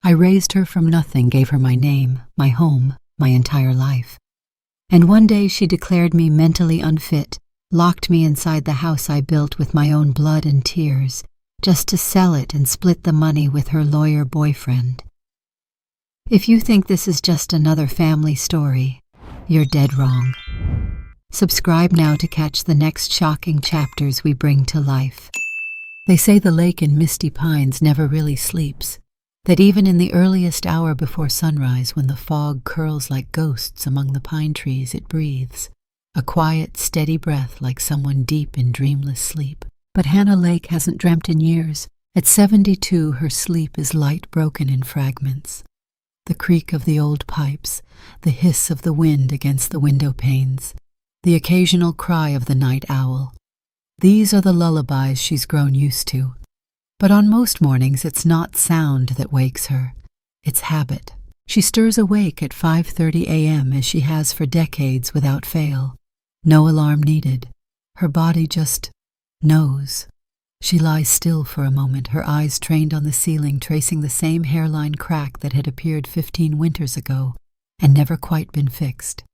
I raised her from nothing, gave her my name, my home, my entire life. And one day she declared me mentally unfit, locked me inside the house I built with my own blood and tears, just to sell it and split the money with her lawyer boyfriend. If you think this is just another family story, you're dead wrong. Subscribe now to catch the next shocking chapters we bring to life. They say the lake in Misty Pines never really sleeps, that even in the earliest hour before sunrise, when the fog curls like ghosts among the pine trees, it breathes, a quiet, steady breath like someone deep in dreamless sleep. But Hannah Lake hasn't dreamt in years. At 72, her sleep is light broken in fragments. The creak of the old pipes, the hiss of the wind against the window panes, the occasional cry of the night owl. These are the lullabies she's grown used to. But on most mornings, it's not sound that wakes her. It's habit. She stirs awake at 5:30 a.m. as she has for decades without fail. No alarm needed. Her body just knows. She lies still for a moment, her eyes trained on the ceiling, tracing the same hairline crack that had appeared 15 winters ago and never quite been fixed.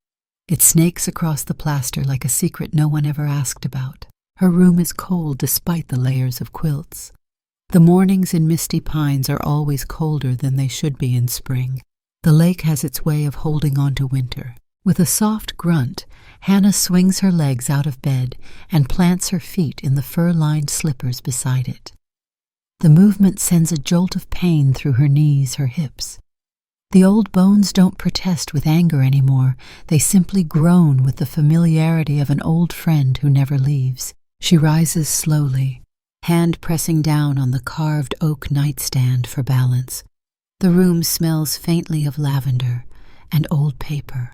It snakes across the plaster like a secret no one ever asked about. Her room is cold despite the layers of quilts. The mornings in Misty Pines are always colder than they should be in spring. The lake has its way of holding on to winter. With a soft grunt, Hannah swings her legs out of bed and plants her feet in the fur-lined slippers beside it. The movement sends a jolt of pain through her knees, her hips. The old bones don't protest with anger anymore. They simply groan with the familiarity of an old friend who never leaves. She rises slowly, hand pressing down on the carved oak nightstand for balance. The room smells faintly of lavender and old paper.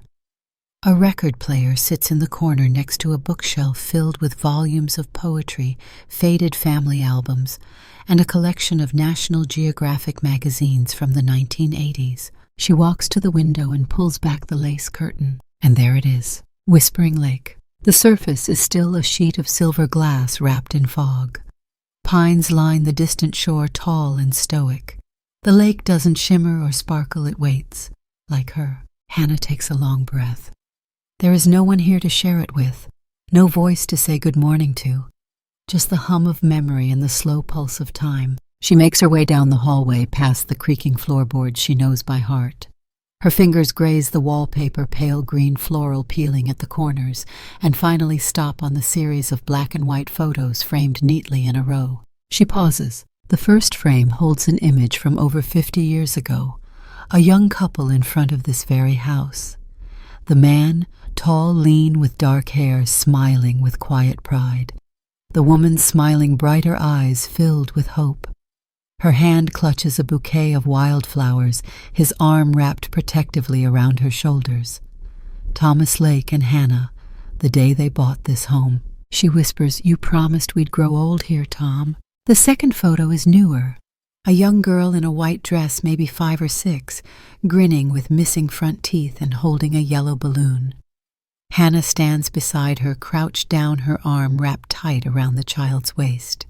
A record player sits in the corner next to a bookshelf filled with volumes of poetry, faded family albums, and a collection of National Geographic magazines from the 1980s. She walks to the window and pulls back the lace curtain, and there it is, Whispering Lake. The surface is still a sheet of silver glass wrapped in fog. Pines line the distant shore, tall and stoic. The lake doesn't shimmer or sparkle, it waits. Like her. Hannah takes a long breath. There is no one here to share it with, no voice to say good morning to, just the hum of memory and the slow pulse of time. She makes her way down the hallway, past the creaking floorboards she knows by heart. Her fingers graze the wallpaper, pale green floral peeling at the corners, and finally stop on the series of black and white photos framed neatly in a row. She pauses. The first frame holds an image from over 50 years ago, a young couple in front of this very house. The man, tall, lean, with dark hair, smiling with quiet pride. The woman smiling, brighter eyes filled with hope. Her hand clutches a bouquet of wildflowers, his arm wrapped protectively around her shoulders. Thomas Lake and Hannah, the day they bought this home. She whispers, "You promised we'd grow old here, Tom." The second photo is newer. A young girl in a white dress, maybe 5 or 6, grinning with missing front teeth and holding a yellow balloon. Hannah stands beside her, crouched down, her arm wrapped tight around the child's waist.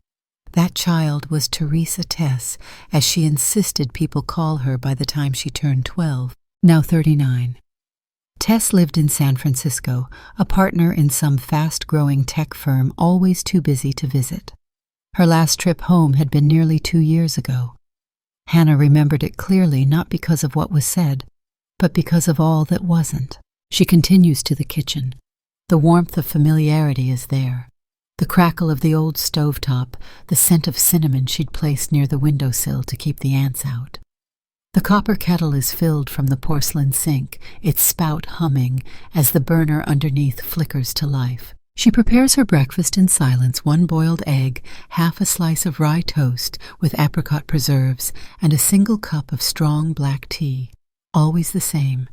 That child was Teresa Tess, as she insisted people call her by the time she turned 12, now 39. Tess lived in San Francisco, a partner in some fast-growing tech firm, always too busy to visit. Her last trip home had been nearly 2 years ago. Hannah remembered it clearly, not because of what was said, but because of all that wasn't. She continues to the kitchen. The warmth of familiarity is there. The crackle of the old stovetop, the scent of cinnamon she'd placed near the windowsill to keep the ants out. The copper kettle is filled from the porcelain sink, its spout humming as the burner underneath flickers to life. She prepares her breakfast in silence, 1 boiled egg, half a slice of rye toast with apricot preserves, and a single cup of strong black tea, always the same.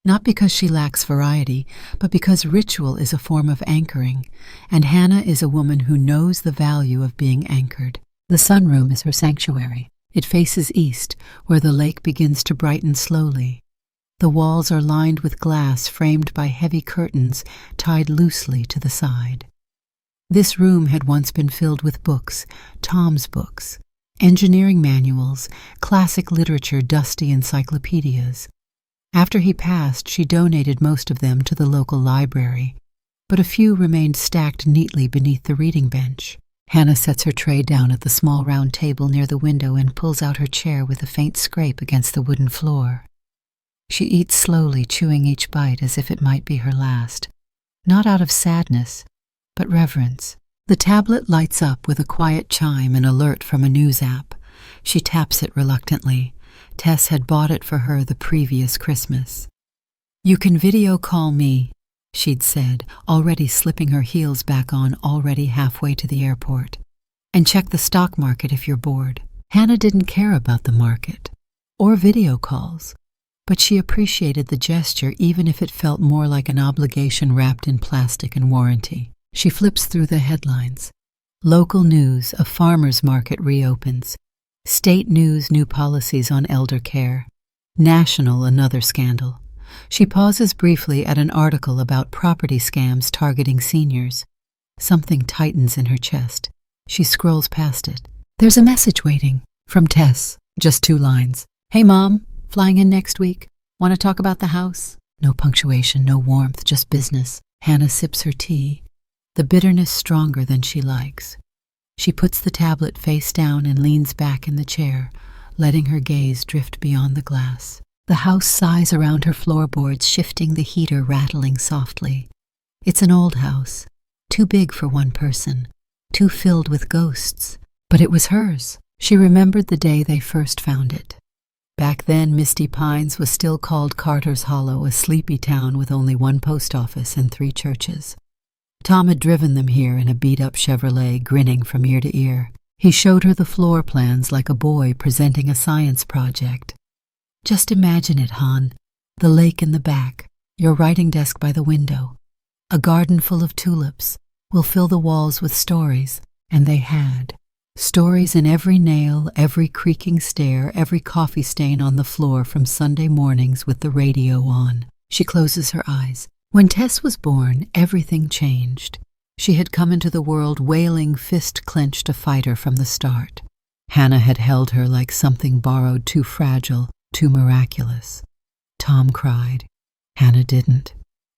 Not because she lacks variety, but because ritual is a form of anchoring, and Hannah is a woman who knows the value of being anchored. The sunroom is her sanctuary. It faces east, where the lake begins to brighten slowly. The walls are lined with glass framed by heavy curtains tied loosely to the side. This room had once been filled with books, Tom's books, engineering manuals, classic literature, dusty encyclopedias. After he passed, she donated most of them to the local library, but a few remained stacked neatly beneath the reading bench. Hannah sets her tray down at the small round table near the window and pulls out her chair with a faint scrape against the wooden floor. She eats slowly, chewing each bite as if it might be her last, not out of sadness, but reverence. The tablet lights up with a quiet chime, an alert from a news app. She taps it reluctantly. Tess had bought it for her the previous Christmas. "You can video call me," she'd said, already slipping her heels back on, already halfway to the airport. "And check the stock market if you're bored." Hannah didn't care about the market, or video calls, but she appreciated the gesture even if it felt more like an obligation wrapped in plastic and warranty. She flips through the headlines. Local news, a farmer's market reopens. State news, new policies on elder care. National, another scandal. She pauses briefly at an article about property scams targeting seniors. Something tightens in her chest. She scrolls past it. There's a message waiting. From Tess. Just 2 lines. "Hey Mom, flying in next week. Want to talk about the house?" No punctuation, no warmth, just business. Hannah sips her tea. The bitterness stronger than she likes. She puts the tablet face down and leans back in the chair, letting her gaze drift beyond the glass. The house sighs around her floorboards, shifting, the heater rattling softly. It's an old house, too big for one person, too filled with ghosts. But it was hers. She remembered the day they first found it. Back then, Misty Pines was still called Carter's Hollow, a sleepy town with only 1 post office and 3 churches. Tom had driven them here in a beat-up Chevrolet, grinning from ear to ear. He showed her the floor plans like a boy presenting a science project. "Just imagine it, Han. The lake in the back, your writing desk by the window, a garden full of tulips. We'll fill the walls with stories." And they had. Stories in every nail, every creaking stair, every coffee stain on the floor from Sunday mornings with the radio on. She closes her eyes. When Tess was born, everything changed. She had come into the world wailing, fist clenched, a fighter from the start. Hannah had held her like something borrowed, too fragile, too miraculous. Tom cried. Hannah didn't.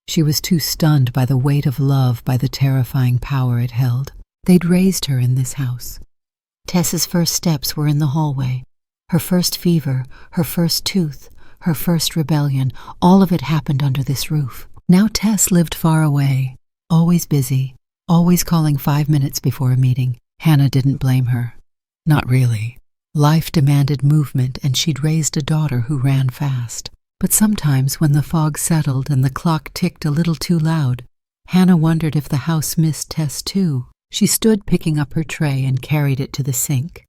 She was too stunned by the weight of love, by the terrifying power it held. They'd raised her in this house. Tess's first steps were in the hallway. Her first fever, her first tooth, her first rebellion, all of it happened under this roof. Now Tess lived far away, always busy, always calling 5 minutes before a meeting. Hannah didn't blame her. Not really. Life demanded movement, and she'd raised a daughter who ran fast. But sometimes when the fog settled and the clock ticked a little too loud, Hannah wondered if the house missed Tess too. She stood picking up her tray and carried it to the sink.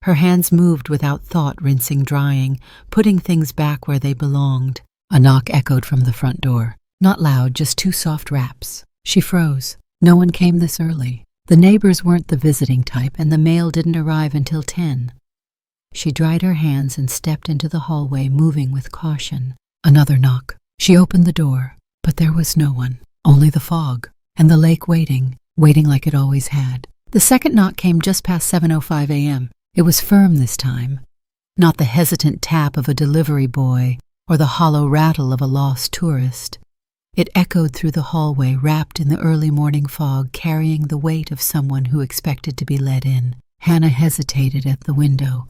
Her hands moved without thought, rinsing, drying, putting things back where they belonged. A knock echoed from the front door. Not loud, just 2 soft raps. She froze. No one came this early. The neighbors weren't the visiting type, and the mail didn't arrive until 10. She dried her hands and stepped into the hallway, moving with caution. Another knock. She opened the door, but there was no one. Only the fog, and the lake waiting like it always had. The second knock came just past 7:05 a.m. It was firm this time. Not the hesitant tap of a delivery boy or the hollow rattle of a lost tourist. It echoed through the hallway, wrapped in the early morning fog, carrying the weight of someone who expected to be let in. Hannah hesitated at the window.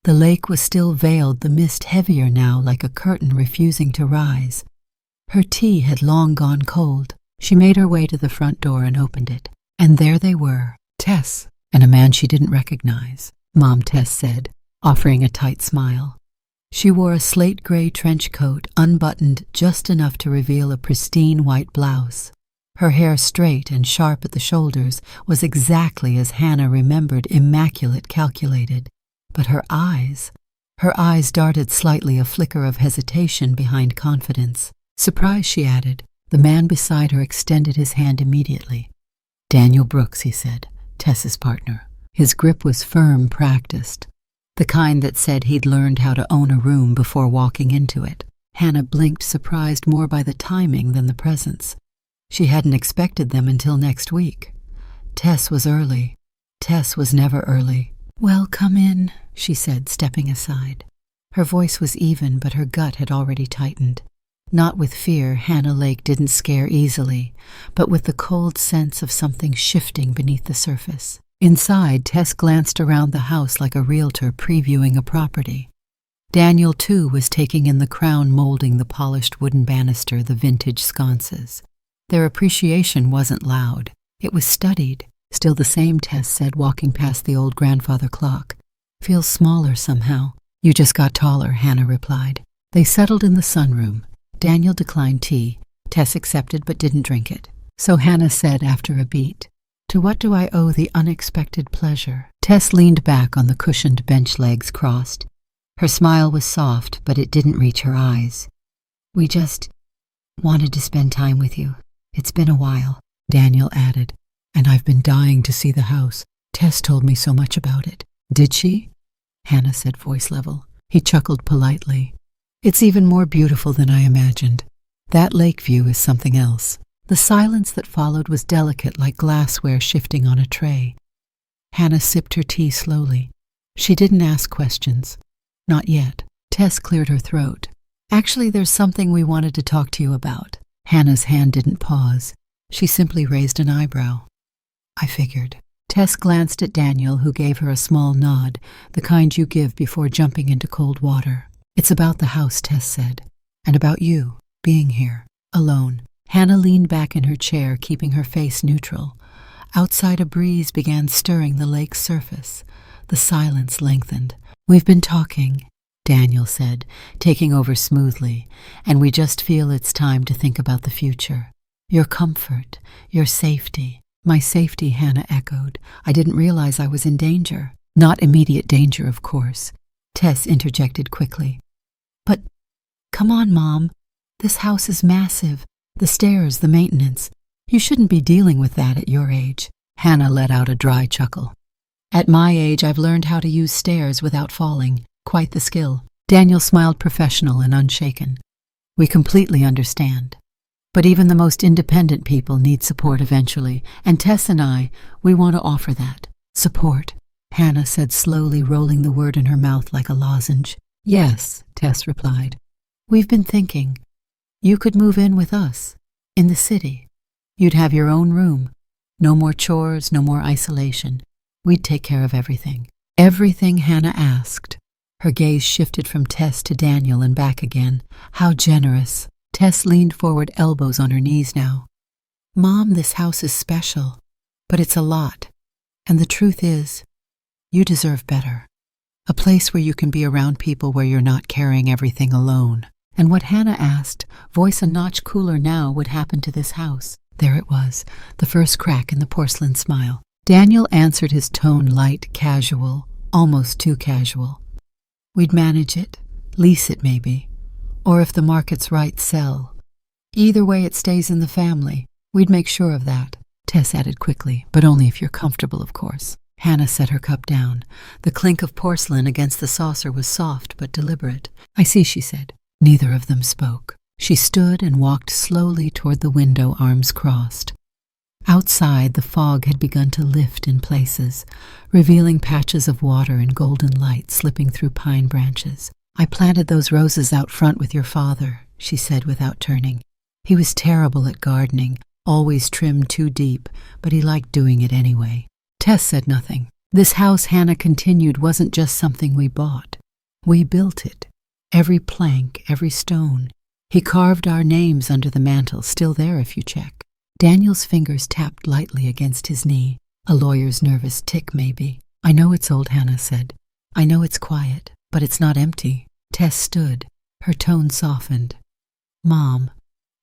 The lake was still veiled, the mist heavier now, like a curtain refusing to rise. Her tea had long gone cold. She made her way to the front door and opened it. And there they were, Tess, and a man she didn't recognize. Mom, Tess said, offering a tight smile. She wore a slate-gray trench coat, unbuttoned just enough to reveal a pristine white blouse. Her hair, straight and sharp at the shoulders, was exactly as Hannah remembered, immaculate, calculated. But her eyes darted slightly, a flicker of hesitation behind confidence. "Surprise," she added. The man beside her extended his hand immediately. "Daniel Brooks," he said, Tess's partner. His grip was firm, practiced. The kind that said he'd learned how to own a room before walking into it. Hannah blinked, surprised more by the timing than the presence. She hadn't expected them until next week. Tess was early. Tess was never early. "Well, come in," she said, stepping aside. Her voice was even, but her gut had already tightened. Not with fear, Hannah Lake didn't scare easily, but with the cold sense of something shifting beneath the surface. Inside, Tess glanced around the house like a realtor previewing a property. Daniel, too, was taking in the crown molding the polished wooden banister, the vintage sconces. Their appreciation wasn't loud. It was studied. Still the same, Tess said, walking past the old grandfather clock. "Feels smaller somehow." "You just got taller," Hannah replied. They settled in the sunroom. Daniel declined tea. Tess accepted but didn't drink it. So Hannah said after a beat, "To what do I owe the unexpected pleasure?" Tess leaned back on the cushioned bench, legs crossed. Her smile was soft, but it didn't reach her eyes. "We just wanted to spend time with you. It's been a while," Daniel added. "And I've been dying to see the house. Tess told me so much about it." "Did she?" Hannah said, voice level. He chuckled politely. "It's even more beautiful than I imagined. That lake view is something else." The silence that followed was delicate, like glassware shifting on a tray. Hannah sipped her tea slowly. She didn't ask questions. Not yet. Tess cleared her throat. "Actually, there's something we wanted to talk to you about." Hannah's hand didn't pause. She simply raised an eyebrow. "I figured." Tess glanced at Daniel, who gave her a small nod, the kind you give before jumping into cold water. "It's about the house," Tess said, "and about you, being here, alone." Hannah leaned back in her chair, keeping her face neutral. Outside, a breeze began stirring the lake's surface. The silence lengthened. "We've been talking," Daniel said, taking over smoothly, "and we just feel it's time to think about the future. Your comfort, your safety." "My safety," Hannah echoed. "I didn't realize I was in danger." "Not immediate danger, of course," Tess interjected quickly. "But come on, Mom. This house is massive. The stairs, the maintenance. You shouldn't be dealing with that at your age." Hannah let out a dry chuckle. "At my age, I've learned how to use stairs without falling. Quite the skill." Daniel smiled, professional and unshaken. "We completely understand. But even the most independent people need support eventually, and Tess and we want to offer that. Support," Hannah said slowly, rolling the word in her mouth like a lozenge. "Yes," Tess replied. "We've been thinking. You could move in with us, in the city. You'd have your own room. No more chores, no more isolation. We'd take care of everything." "Everything?" Hannah asked. Her gaze shifted from Tess to Daniel and back again. "How generous." Tess leaned forward, elbows on her knees now. "Mom, this house is special, but it's a lot. And the truth is, you deserve better. A place where you can be around people, where you're not carrying everything alone." And what Hannah asked, voice a notch cooler now, would happen to this house. There it was, the first crack in the porcelain smile. Daniel answered, his tone light, casual, almost too casual. "We'd manage it, lease it maybe. Or if the market's right, sell. Either way, it stays in the family. We'd make sure of that." Tess added quickly, "But only if you're comfortable, of course." Hannah set her cup down. The clink of porcelain against the saucer was soft but deliberate. "I see," she said. Neither of them spoke. She stood and walked slowly toward the window, arms crossed. Outside, the fog had begun to lift in places, revealing patches of water and golden light slipping through pine branches. "I planted those roses out front with your father," she said without turning. "He was terrible at gardening, always trimmed too deep, but he liked doing it anyway." Tess said nothing. "This house," Hannah continued, "wasn't just something we bought. We built it. Every plank, every stone. He carved our names under the mantel, still there if you check." Daniel's fingers tapped lightly against his knee. A lawyer's nervous tick, maybe. "I know it's old," Hannah said. "I know it's quiet, but it's not empty." Tess stood. Her tone softened. "Mom,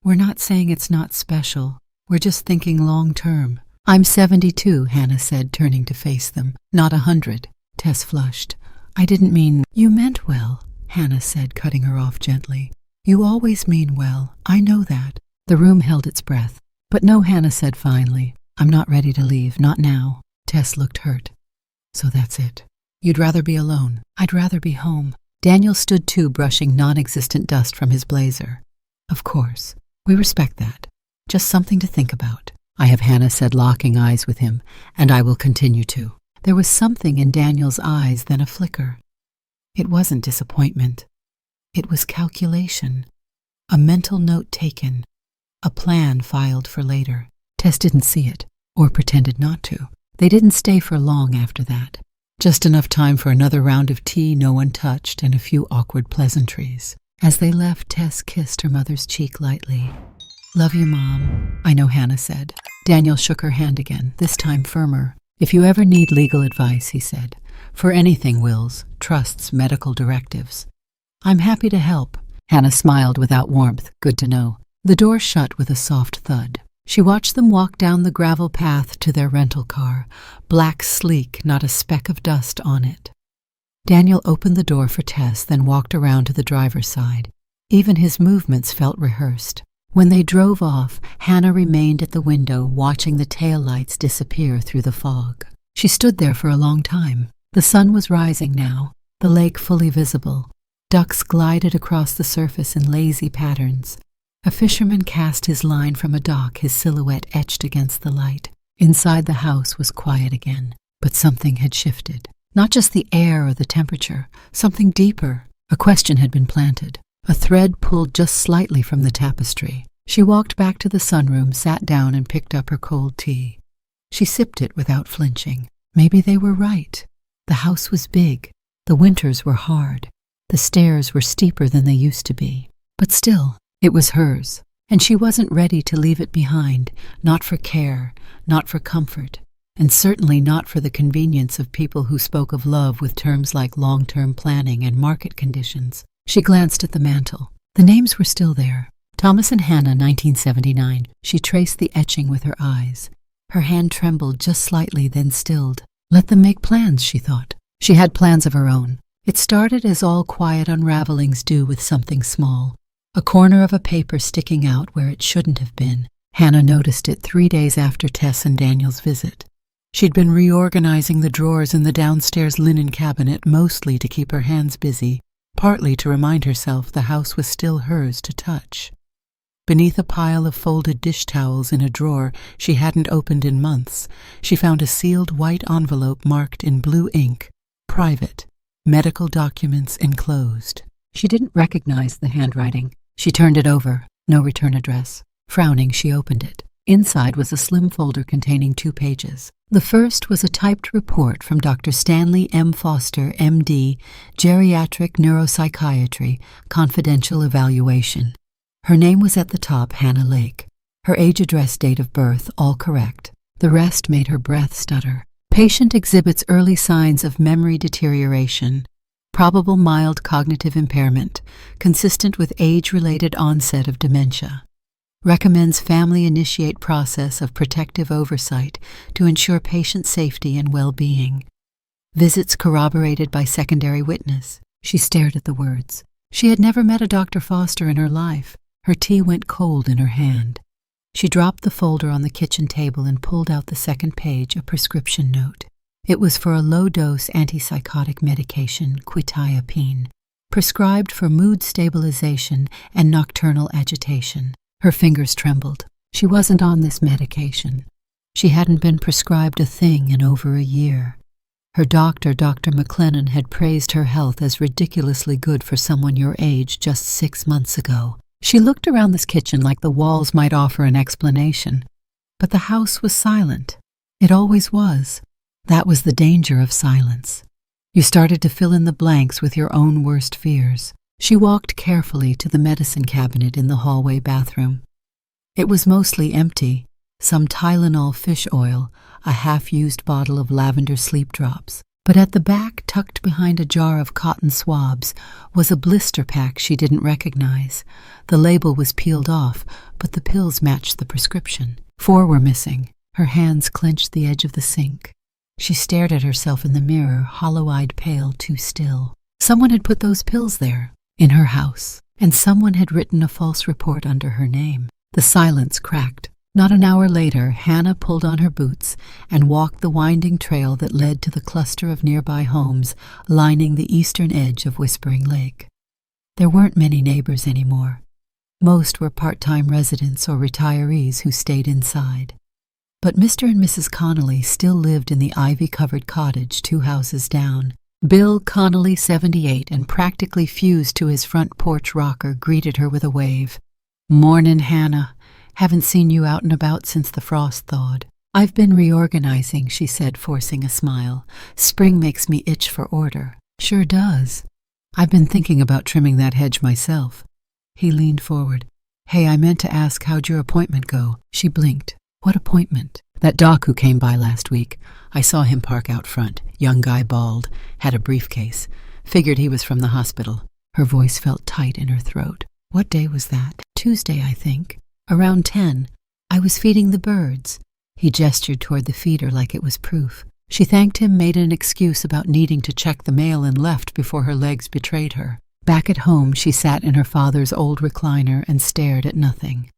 we're not saying it's not special. We're just thinking long term." "I'm 72, Hannah said, turning to face them. "Not 100. Tess flushed. "I didn't mean—" "You meant well," Hannah said, cutting her off gently. "You always mean well. I know that." The room held its breath. "But no," Hannah said finally. "I'm not ready to leave, not now." Tess looked hurt. "So that's it. You'd rather be alone." "I'd rather be home." Daniel stood too, brushing non-existent dust from his blazer. "Of course. We respect that. Just something to think about." "I have," Hannah said, locking eyes with him, "and I will continue to." There was something in Daniel's eyes, then a flicker. It wasn't disappointment. It was calculation. A mental note taken. A plan filed for later. Tess didn't see it, or pretended not to. They didn't stay for long after that. Just enough time for another round of tea no one touched and a few awkward pleasantries. As they left, Tess kissed her mother's cheek lightly. "Love you, Mom," I know Hannah said. Daniel shook her hand again, this time firmer. "If you ever need legal advice," he said, "for anything, Wills, trusts medical directives." "I'm happy to help." Hannah smiled without warmth. Good to know. The door shut with a soft thud. She watched them walk down the gravel path to their rental car, black sleek, not a speck of dust on it. Daniel opened the door for Tess, then walked around to the driver's side. Even his movements felt rehearsed. When they drove off, Hannah remained at the window, watching the taillights disappear through the fog. She stood there for a long time. The sun was rising now, the lake fully visible. Ducks glided across the surface in lazy patterns. A fisherman cast his line from a dock, his silhouette etched against the light. Inside the house was quiet again, but something had shifted. Not just the air or the temperature, something deeper. A question had been planted. A thread pulled just slightly from the tapestry. She walked back to the sunroom, sat down, and picked up her cold tea. She sipped it without flinching. Maybe they were right. The house was big. The winters were hard. The stairs were steeper than they used to be. But still, it was hers, and she wasn't ready to leave it behind, not for care, not for comfort, and certainly not for the convenience of people who spoke of love with terms like long-term planning and market conditions. She glanced at the mantel. The names were still there. Thomas and Hannah, 1979. She traced the etching with her eyes. Her hand trembled just slightly, then stilled. Let them make plans, she thought. She had plans of her own. It started as all quiet unravelings do with something small. A corner of a paper sticking out where it shouldn't have been. Hannah noticed it 3 days after Tess and Daniel's visit. She'd been reorganizing the drawers in the downstairs linen cabinet, mostly to keep her hands busy, partly to remind herself the house was still hers to touch. Beneath a pile of folded dish towels in a drawer she hadn't opened in months, she found a sealed white envelope marked in blue ink, "Private, medical documents enclosed." She didn't recognize the handwriting. She turned it over. No return address. Frowning, she opened it. Inside was a slim folder containing 2 pages. The first was a typed report from Dr. Stanley M. Foster, M.D., Geriatric Neuropsychiatry, Confidential Evaluation. Her name was at the top, Hannah Lake. Her age, address, date of birth, all correct. The rest made her breath stutter. Patient exhibits early signs of memory deterioration. Probable mild cognitive impairment, consistent with age-related onset of dementia. Recommends family initiate process of protective oversight to ensure patient safety and well-being. Visits corroborated by secondary witness. She stared at the words. She had never met a Dr. Foster in her life. Her tea went cold in her hand. She dropped the folder on the kitchen table and pulled out the second page, a prescription note. It was for a low-dose antipsychotic medication, quetiapine, prescribed for mood stabilization and nocturnal agitation. Her fingers trembled. She wasn't on this medication. She hadn't been prescribed a thing in over a year. Her doctor, Dr. McLennan, had praised her health as ridiculously good for someone your age just 6 months ago. She looked around this kitchen like the walls might offer an explanation. But the house was silent. It always was. That was the danger of silence. You started to fill in the blanks with your own worst fears. She walked carefully to the medicine cabinet in the hallway bathroom. It was mostly empty. Some Tylenol fish oil, a half-used bottle of lavender sleep drops. But at the back, tucked behind a jar of cotton swabs, was a blister pack she didn't recognize. The label was peeled off, but the pills matched the prescription. 4 were missing. Her hands clenched the edge of the sink. She stared at herself in the mirror, hollow-eyed, pale, too still. Someone had put those pills there, in her house, and someone had written a false report under her name. The silence cracked. Not an hour later, Hannah pulled on her boots and walked the winding trail that led to the cluster of nearby homes lining the eastern edge of Whispering Lake. There weren't many neighbors anymore. Most were part-time residents or retirees who stayed inside. But Mr. and Mrs. Connolly still lived in the ivy-covered cottage 2 houses down. Bill Connolly, 78, and practically fused to his front porch rocker, greeted her with a wave. "Mornin', Hannah. Haven't seen you out and about since the frost thawed." "I've been reorganizing," she said, forcing a smile. "Spring makes me itch for order." "Sure does. I've been thinking about trimming that hedge myself." He leaned forward. "Hey, I meant to ask, how'd your appointment go?" She blinked. "What appointment?" "That doc who came by last week. I saw him park out front. Young guy, bald, had a briefcase. Figured he was from the hospital." Her voice felt tight in her throat. "What day was that?" "Tuesday, I think. Around 10. I was feeding the birds." He gestured toward the feeder like it was proof. She thanked him, made an excuse about needing to check the mail, and left before her legs betrayed her. Back at home, she sat in her father's old recliner and stared at nothing.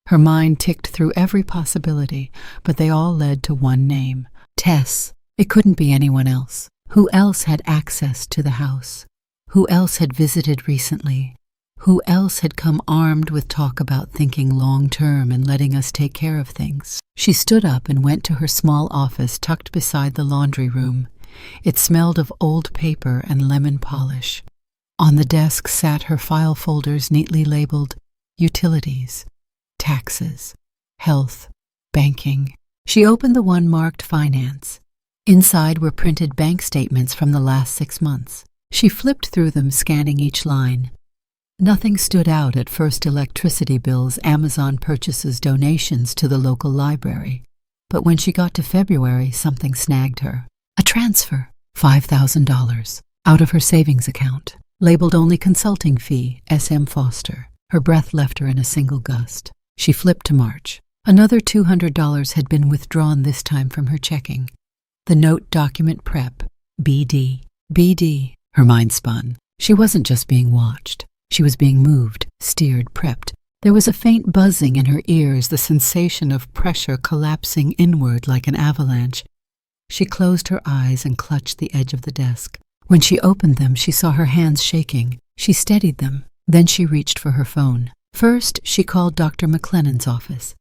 Her mind ticked through every possibility, but they all led to one name: Tess. It couldn't be anyone else. Who else had access to the house? Who else had visited recently? Who else had come armed with talk about thinking long-term and letting us take care of things? She stood up and went to her small office tucked beside the laundry room. It smelled of old paper and lemon polish. On the desk sat her file folders neatly labeled utilities, taxes, health, banking. She opened the one marked finance. Inside were printed bank statements from the last 6 months. She flipped through them, scanning each line. Nothing stood out at first: electricity bills, Amazon purchases, donations to the local library. But when she got to February, something snagged her. A transfer, $5,000, out of her savings account, labeled only consulting fee, SM Foster. Her breath left her in a single gust. She flipped to March. Another $200 had been withdrawn, this time from her checking. The note: document prep, BD. BD. Her mind spun. She wasn't just being watched. She was being moved, steered, prepped. There was a faint buzzing in her ears, the sensation of pressure collapsing inward like an avalanche. She closed her eyes and clutched the edge of the desk. When she opened them, she saw her hands shaking. She steadied them. Then she reached for her phone. First, she called Dr. McLennan's office.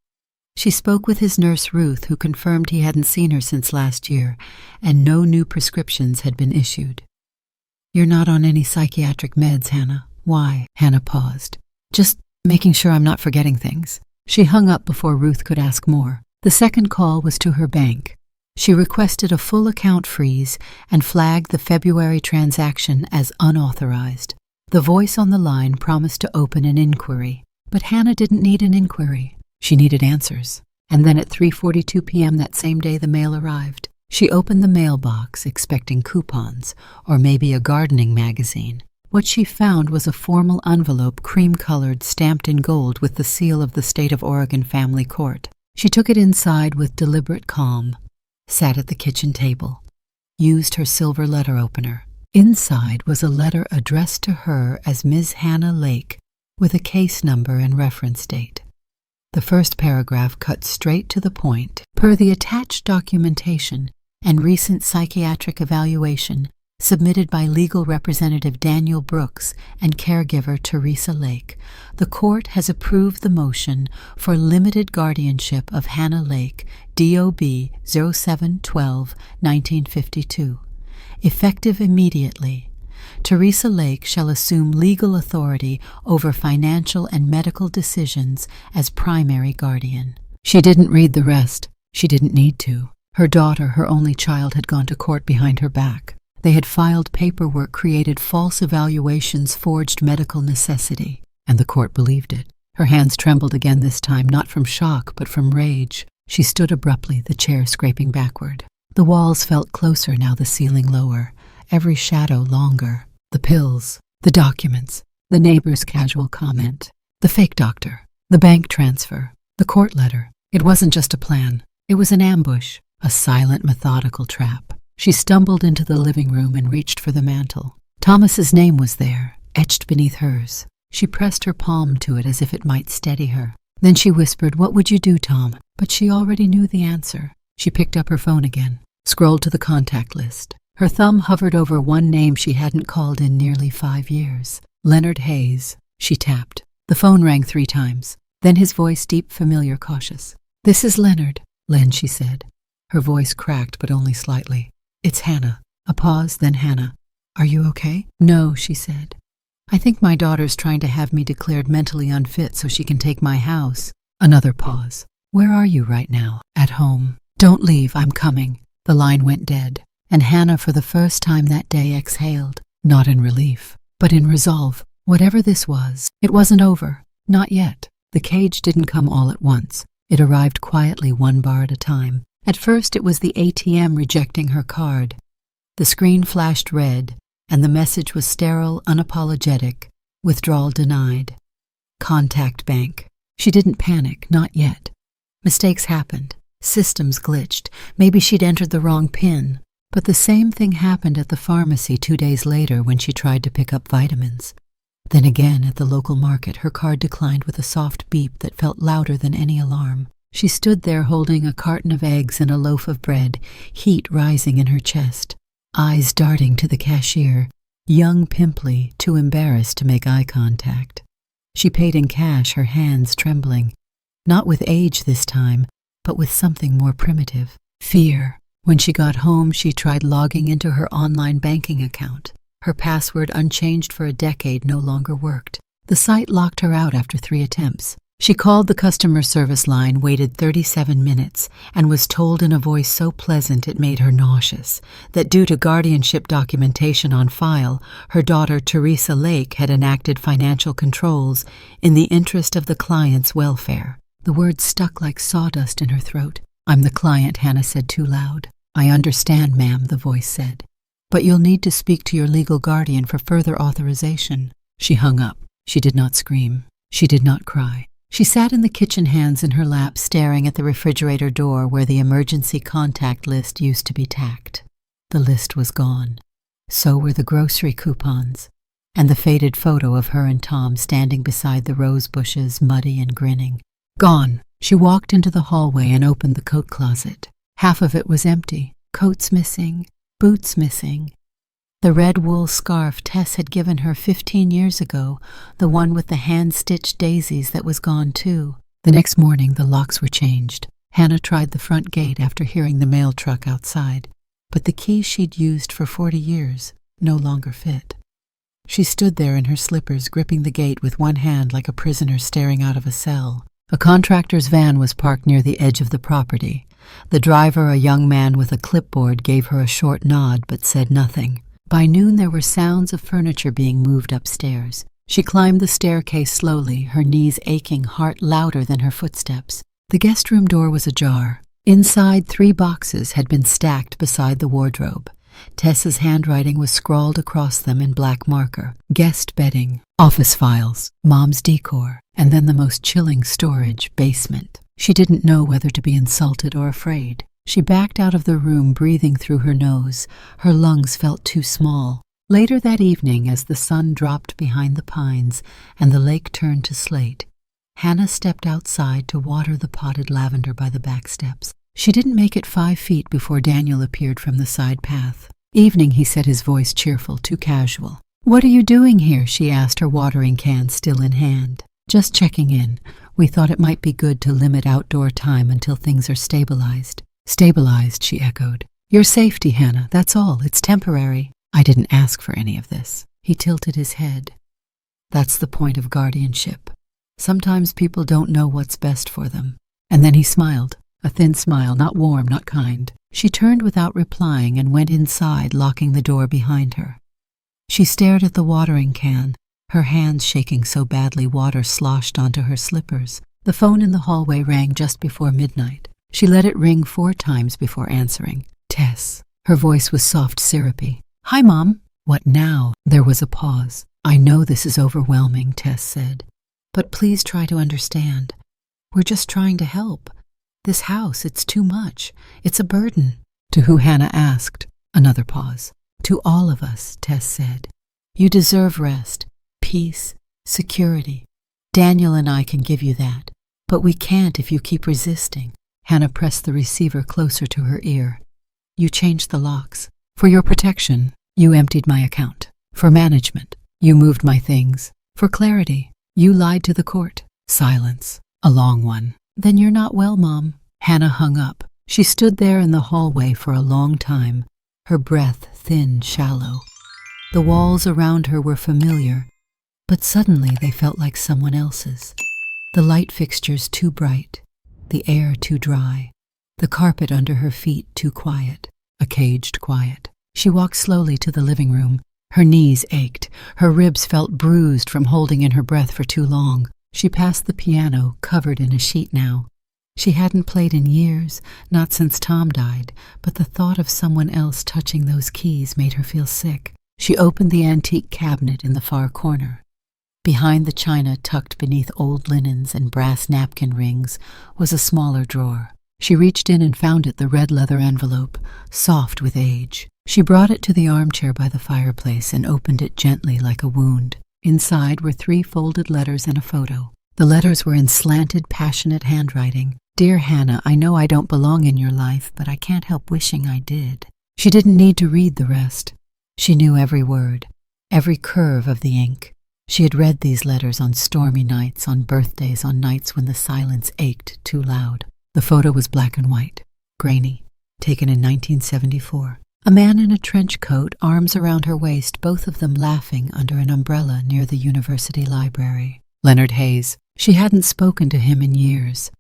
She spoke with his nurse, Ruth, who confirmed he hadn't seen her since last year, and no new prescriptions had been issued. "You're not on any psychiatric meds, Hannah." "Why?" Hannah paused. "Just making sure I'm not forgetting things." She hung up before Ruth could ask more. The second call was to her bank. She requested a full account freeze and flagged the February transaction as unauthorized. The voice on the line promised to open an inquiry, but Hannah didn't need an inquiry. She needed answers. And then at 3:42 p.m. that same day, the mail arrived. She opened the mailbox, expecting coupons or maybe a gardening magazine. What she found was a formal envelope, cream-colored, stamped in gold with the seal of the State of Oregon Family Court. She took it inside with deliberate calm, sat at the kitchen table, used her silver letter opener. Inside was a letter addressed to her as Ms. Hannah Lake, with a case number and reference date. The first paragraph cut straight to the point. Per the attached documentation and recent psychiatric evaluation submitted by legal representative Daniel Brooks and caregiver Teresa Lake, the court has approved the motion for limited guardianship of Hannah Lake, DOB 07/12/1952. Effective immediately, Teresa Lake shall assume legal authority over financial and medical decisions as primary guardian. She didn't read the rest. She didn't need to. Her daughter, her only child, had gone to court behind her back. They had filed paperwork, created false evaluations, forged medical necessity, and the court believed it. Her hands trembled again, this time not from shock but from rage. She stood abruptly, the chair scraping backward. The walls felt closer now, the ceiling lower, every shadow longer. The pills, the documents, the neighbor's casual comment, the fake doctor, the bank transfer, the court letter. It wasn't just a plan. It was an ambush, a silent, methodical trap. She stumbled into the living room and reached for the mantel. Thomas's name was there, etched beneath hers. She pressed her palm to it as if it might steady her. Then she whispered, "What would you do, Tom?" But she already knew the answer. She picked up her phone again, scrolled to the contact list. Her thumb hovered over one name she hadn't called in nearly 5 years. Leonard Hayes. She tapped. The phone rang 3 times. Then his voice, deep, familiar, cautious. "This is Leonard. Len, she said. Her voice cracked, but only slightly. It's Hannah. A pause, then Hannah. Are you okay? No, she said. I think my daughter's trying to have me declared mentally unfit so she can take my house. Another pause. Where are you right now? At home. Don't leave, I'm coming. The line went dead, and Hannah for the first time that day exhaled, not in relief, but in resolve. Whatever this was, it wasn't over. Not yet. The cage didn't come all at once. It arrived quietly, one bar at a time. At first it was the ATM rejecting her card. The screen flashed red, and the message was sterile, unapologetic. Withdrawal denied. Contact bank. She didn't panic, not yet. Mistakes happened. Systems glitched. Maybe she'd entered the wrong PIN. But the same thing happened at the pharmacy 2 days later when she tried to pick up vitamins. Then again at the local market, her card declined with a soft beep that felt louder than any alarm. She stood there holding a carton of eggs and a loaf of bread, heat rising in her chest, eyes darting to the cashier, young pimply, too embarrassed to make eye contact. She paid in cash, her hands trembling, not with age this time, but with something more primitive, fear. When she got home, she tried logging into her online banking account. Her password, unchanged for a decade, no longer worked. The site locked her out after 3 attempts. She called the customer service line, waited 37 minutes, and was told in a voice so pleasant it made her nauseous that due to guardianship documentation on file, her daughter Teresa Lake had enacted financial controls in the interest of the client's welfare. The words stuck like sawdust in her throat. I'm the client, Hannah said too loud. I understand, ma'am, the voice said. But you'll need to speak to your legal guardian for further authorization. She hung up. She did not scream. She did not cry. She sat in the kitchen, hands in her lap, staring at the refrigerator door where the emergency contact list used to be tacked. The list was gone. So were the grocery coupons, and the faded photo of her and Tom standing beside the rose bushes, muddy and grinning. Gone. She walked into the hallway and opened the coat closet. Half of it was empty. Coats missing, boots missing. The red wool scarf Tess had given her 15 years ago, the one with the hand-stitched daisies, that was gone too. The next morning the locks were changed. Hannah tried the front gate after hearing the mail truck outside, but the key she'd used for 40 years no longer fit. She stood there in her slippers, gripping the gate with one hand like a prisoner staring out of a cell. A contractor's van was parked near the edge of the property. The driver, a young man with a clipboard, gave her a short nod but said nothing. By noon there were sounds of furniture being moved upstairs. She climbed the staircase slowly, her knees aching, heart louder than her footsteps. The guest room door was ajar. Inside, 3 boxes had been stacked beside the wardrobe. Tess's handwriting was scrawled across them in black marker. Guest bedding, office files, mom's decor, and then the most chilling storage, basement. She didn't know whether to be insulted or afraid. She backed out of the room, breathing through her nose. Her lungs felt too small. Later that evening, as the sun dropped behind the pines and the lake turned to slate, Hannah stepped outside to water the potted lavender by the back steps. She didn't make it 5 feet before Daniel appeared from the side path. Evening, he said, his voice cheerful, too casual. What are you doing here? She asked, her watering can still in hand. Just checking in. We thought it might be good to limit outdoor time until things are stabilized. Stabilized, she echoed. Your safety, Hannah, that's all. It's temporary. I didn't ask for any of this. He tilted his head. That's the point of guardianship. Sometimes people don't know what's best for them. And then he smiled, a thin smile, not warm, not kind. She turned without replying and went inside, locking the door behind her. She stared at the watering can, her hands shaking so badly water sloshed onto her slippers. The phone in the hallway rang just before midnight. She let it ring 4 times before answering. Tess. Her voice was soft, syrupy. Hi, Mom. What now? There was a pause. I know this is overwhelming, Tess said. But please try to understand. We're just trying to help. This house, it's too much. It's a burden. To who? Hannah asked. Another pause. To all of us, Tess said. You deserve rest, peace, security. Daniel and I can give you that. But we can't if you keep resisting. Hannah pressed the receiver closer to her ear. You changed the locks. For your protection, you emptied my account. For management, you moved my things. For clarity, you lied to the court. Silence. A long one. Then you're not well, Mom. Hannah hung up. She stood there in the hallway for a long time, her breath thin, shallow. The walls around her were familiar, but suddenly they felt like someone else's. The light fixtures too bright, the air too dry, the carpet under her feet too quiet, a caged quiet. She walked slowly to the living room. Her knees ached. Her ribs felt bruised from holding in her breath for too long. She passed the piano, covered in a sheet now. She hadn't played in years, not since Tom died, but the thought of someone else touching those keys made her feel sick. She opened the antique cabinet in the far corner. Behind the china tucked beneath old linens and brass napkin rings was a smaller drawer. She reached in and found it, the red leather envelope, soft with age. She brought it to the armchair by the fireplace and opened it gently like a wound. Inside were 3 folded letters and a photo. The letters were in slanted, passionate handwriting. "Dear Hannah, I know I don't belong in your life, but I can't help wishing I did." She didn't need to read the rest. She knew every word, every curve of the ink. She had read these letters on stormy nights, on birthdays, on nights when the silence ached too loud. The photo was black and white, grainy, taken in 1974. A man in a trench coat, arms around her waist, both of them laughing under an umbrella near the university library. Leonard Hayes. She hadn't spoken to him in years.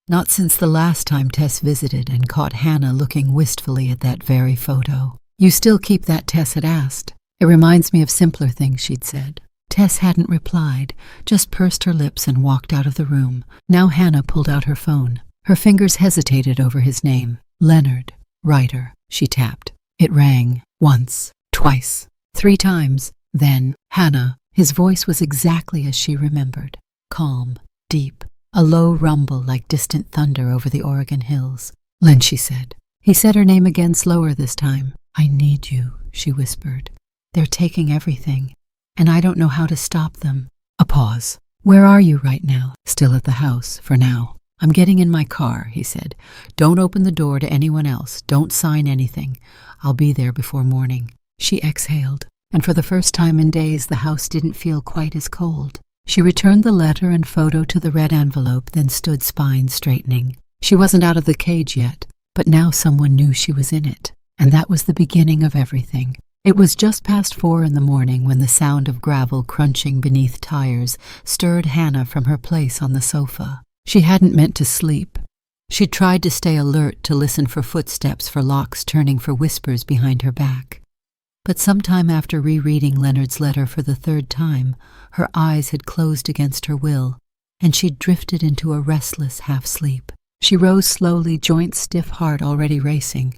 Not since the last time Tess visited and caught Hannah looking wistfully at that very photo. "You still keep that?" Tess had asked. "It reminds me of simpler things," she'd said. Tess hadn't replied, just pursed her lips and walked out of the room. Now Hannah pulled out her phone. Her fingers hesitated over his name. "Leonard, writer," she tapped. It rang, once, twice, 3 times. Then, "Hannah." His voice was exactly as she remembered. Calm, deep, a low rumble like distant thunder over the Oregon hills. "Len," she said. He said her name again, slower this time. "I need you," she whispered. "They're taking everything, and I don't know how to stop them." A pause. "Where are you right now?" "Still at the house, for now." "I'm getting in my car," he said. "Don't open the door to anyone else. Don't sign anything. I'll be there before morning." She exhaled, and for the first time in days the house didn't feel quite as cold. She returned the letter and photo to the red envelope, then stood spine straightening. She wasn't out of the cage yet, but now someone knew she was in it, and that was the beginning of everything. It was just past 4 in the morning when the sound of gravel crunching beneath tires stirred Hannah from her place on the sofa. She hadn't meant to sleep. She tried to stay alert, to listen for footsteps, for locks turning, for whispers behind her back. But sometime after rereading Leonard's letter for the 3rd time, her eyes had closed against her will, and she'd drifted into a restless half-sleep. She rose slowly, joint stiff, heart already racing.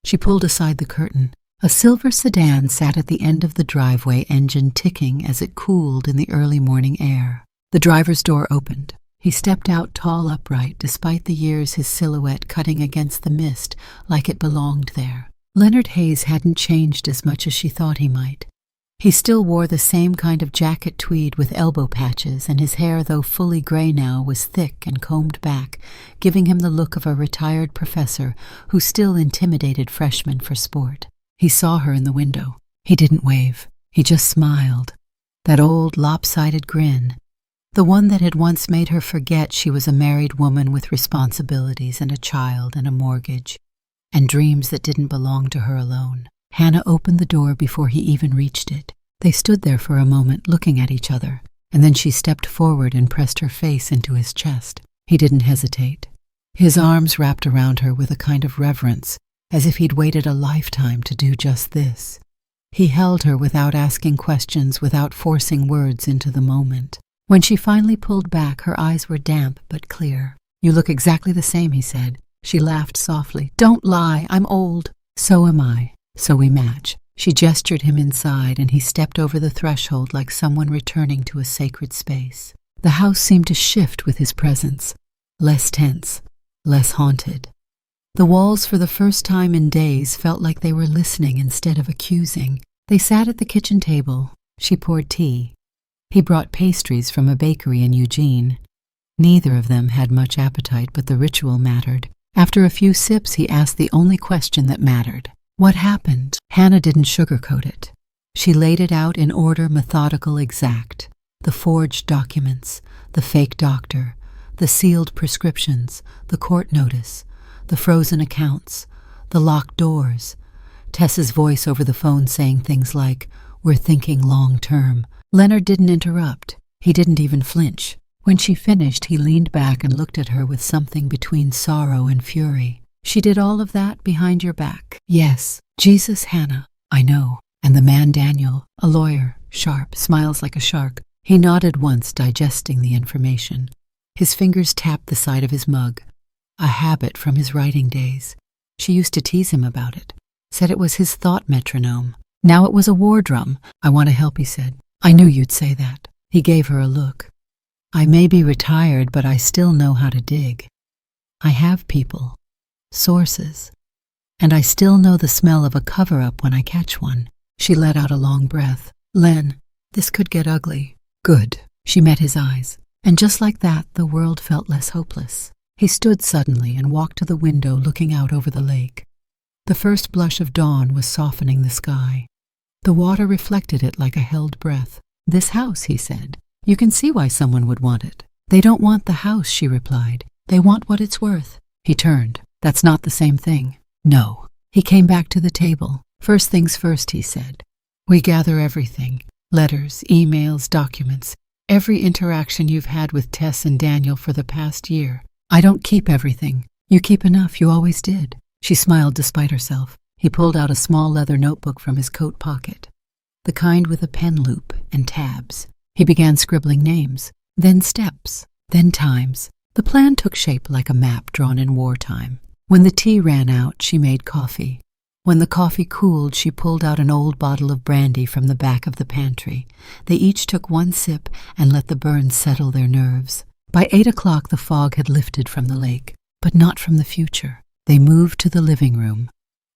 She pulled aside the curtain. A silver sedan sat at the end of the driveway, engine ticking as it cooled in the early morning air. The driver's door opened. He stepped out tall, upright, despite the years, his silhouette cutting against the mist like it belonged there. Leonard Hayes hadn't changed as much as she thought he might. He still wore the same kind of jacket tweed with elbow patches, and his hair, though fully gray now, was thick and combed back, giving him the look of a retired professor who still intimidated freshmen for sport. He saw her in the window. He didn't wave. He just smiled. That old lopsided grin. The one that had once made her forget she was a married woman with responsibilities and a child and a mortgage, and dreams that didn't belong to her alone. Hannah opened the door before he even reached it. They stood there for a moment, looking at each other, and then she stepped forward and pressed her face into his chest. He didn't hesitate. His arms wrapped around her with a kind of reverence, as if he'd waited a lifetime to do just this. He held her without asking questions, without forcing words into the moment. When she finally pulled back, her eyes were damp but clear. "You look exactly the same," he said. She laughed softly. "Don't lie, I'm old." "So am I, so we match." She gestured him inside, and he stepped over the threshold like someone returning to a sacred space. The house seemed to shift with his presence, less tense, less haunted. The walls, for the first time in days, felt like they were listening instead of accusing. They sat at the kitchen table. She poured tea. He brought pastries from a bakery in Eugene. Neither of them had much appetite, but the ritual mattered. After a few sips, he asked the only question that mattered. What happened? Hannah didn't sugarcoat it. She laid it out in order, methodical, exact. The forged documents, the fake doctor, the sealed prescriptions, the court notice, the frozen accounts, the locked doors. Tess's voice over the phone saying things like, "We're thinking long term." Leonard didn't interrupt. He didn't even flinch. When she finished, he leaned back and looked at her with something between sorrow and fury. "She did all of that behind your back?" "Yes. Jesus, Hannah. I know. And the man Daniel, a lawyer, sharp, smiles like a shark." He nodded once, digesting the information. His fingers tapped the side of his mug, a habit from his writing days. She used to tease him about it, said it was his thought metronome. Now it was a war drum. "I want to help," he said. "I knew you'd say that." He gave her a look. "I may be retired, but I still know how to dig. I have people, sources, and I still know the smell of a cover-up when I catch one." She let out a long breath. "Len, this could get ugly." "Good." She met his eyes, and just like that, the world felt less hopeless. He stood suddenly and walked to the window, looking out over the lake. The first blush of dawn was softening the sky. The water reflected it like a held breath. "This house," he said. "You can see why someone would want it." "They don't want the house," she replied. "They want what it's worth." He turned. "That's not the same thing." "No." He came back to the table. "First things first," he said. "We gather everything. Letters, emails, documents. Every interaction you've had with Tess and Daniel for the past year. I don't keep everything. You keep enough. You always did." She smiled despite herself. He pulled out a small leather notebook from his coat pocket, the kind with a pen loop and tabs. He began scribbling names, then steps, then times. The plan took shape like a map drawn in wartime. When the tea ran out, she made coffee. When the coffee cooled, she pulled out an old bottle of brandy from the back of the pantry. They each took one sip and let the burn settle their nerves. By 8 o'clock, the fog had lifted from the lake, but not from the future. They moved to the living room.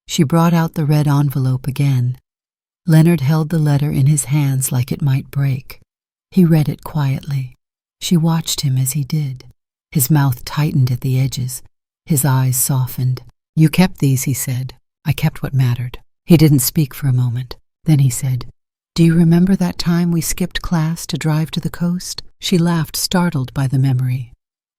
She brought out the red envelope again. Leonard held the letter in his hands like it might break. He read it quietly. She watched him as he did. His mouth tightened at the edges. His eyes softened. "You kept these," he said. "I kept what mattered." He didn't speak for a moment. Then he said, "Do you remember that time we skipped class to drive to the coast?" She laughed, startled by the memory.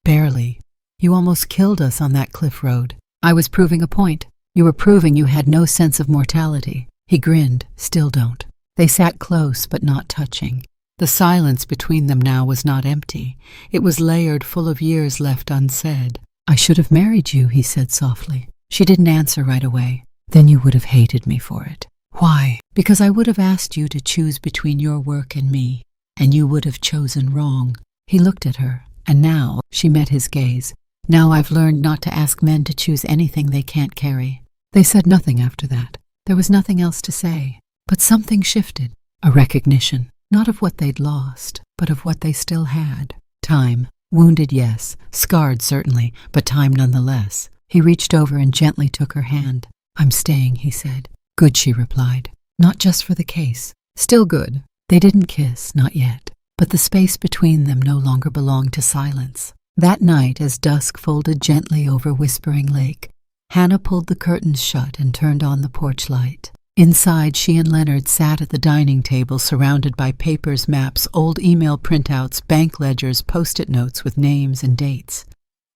"Barely. You almost killed us on that cliff road. I was proving a point. You were proving you had no sense of mortality." He grinned. "Still don't." They sat close, but not touching. The silence between them now was not empty. It was layered, full of years left unsaid. "I should have married you," he said softly. She didn't answer right away. "Then you would have hated me for it." "Why?" "Because I would have asked you to choose between your work and me, and you would have chosen wrong." He looked at her, and now she met his gaze. "Now I've learned not to ask men to choose anything they can't carry." They said nothing after that. There was nothing else to say. But something shifted, a recognition, not of what they'd lost, but of what they still had. Time. Wounded, yes. Scarred, certainly, but time nonetheless. He reached over and gently took her hand. "I'm staying," he said. "Good," she replied. "Not just for the case. Still good." They didn't kiss, not yet. But the space between them no longer belonged to silence. That night, as dusk folded gently over Whispering Lake, Hannah pulled the curtains shut and turned on the porch light. Inside, she and Leonard sat at the dining table, surrounded by papers, maps, old email printouts, bank ledgers, post-it notes with names and dates.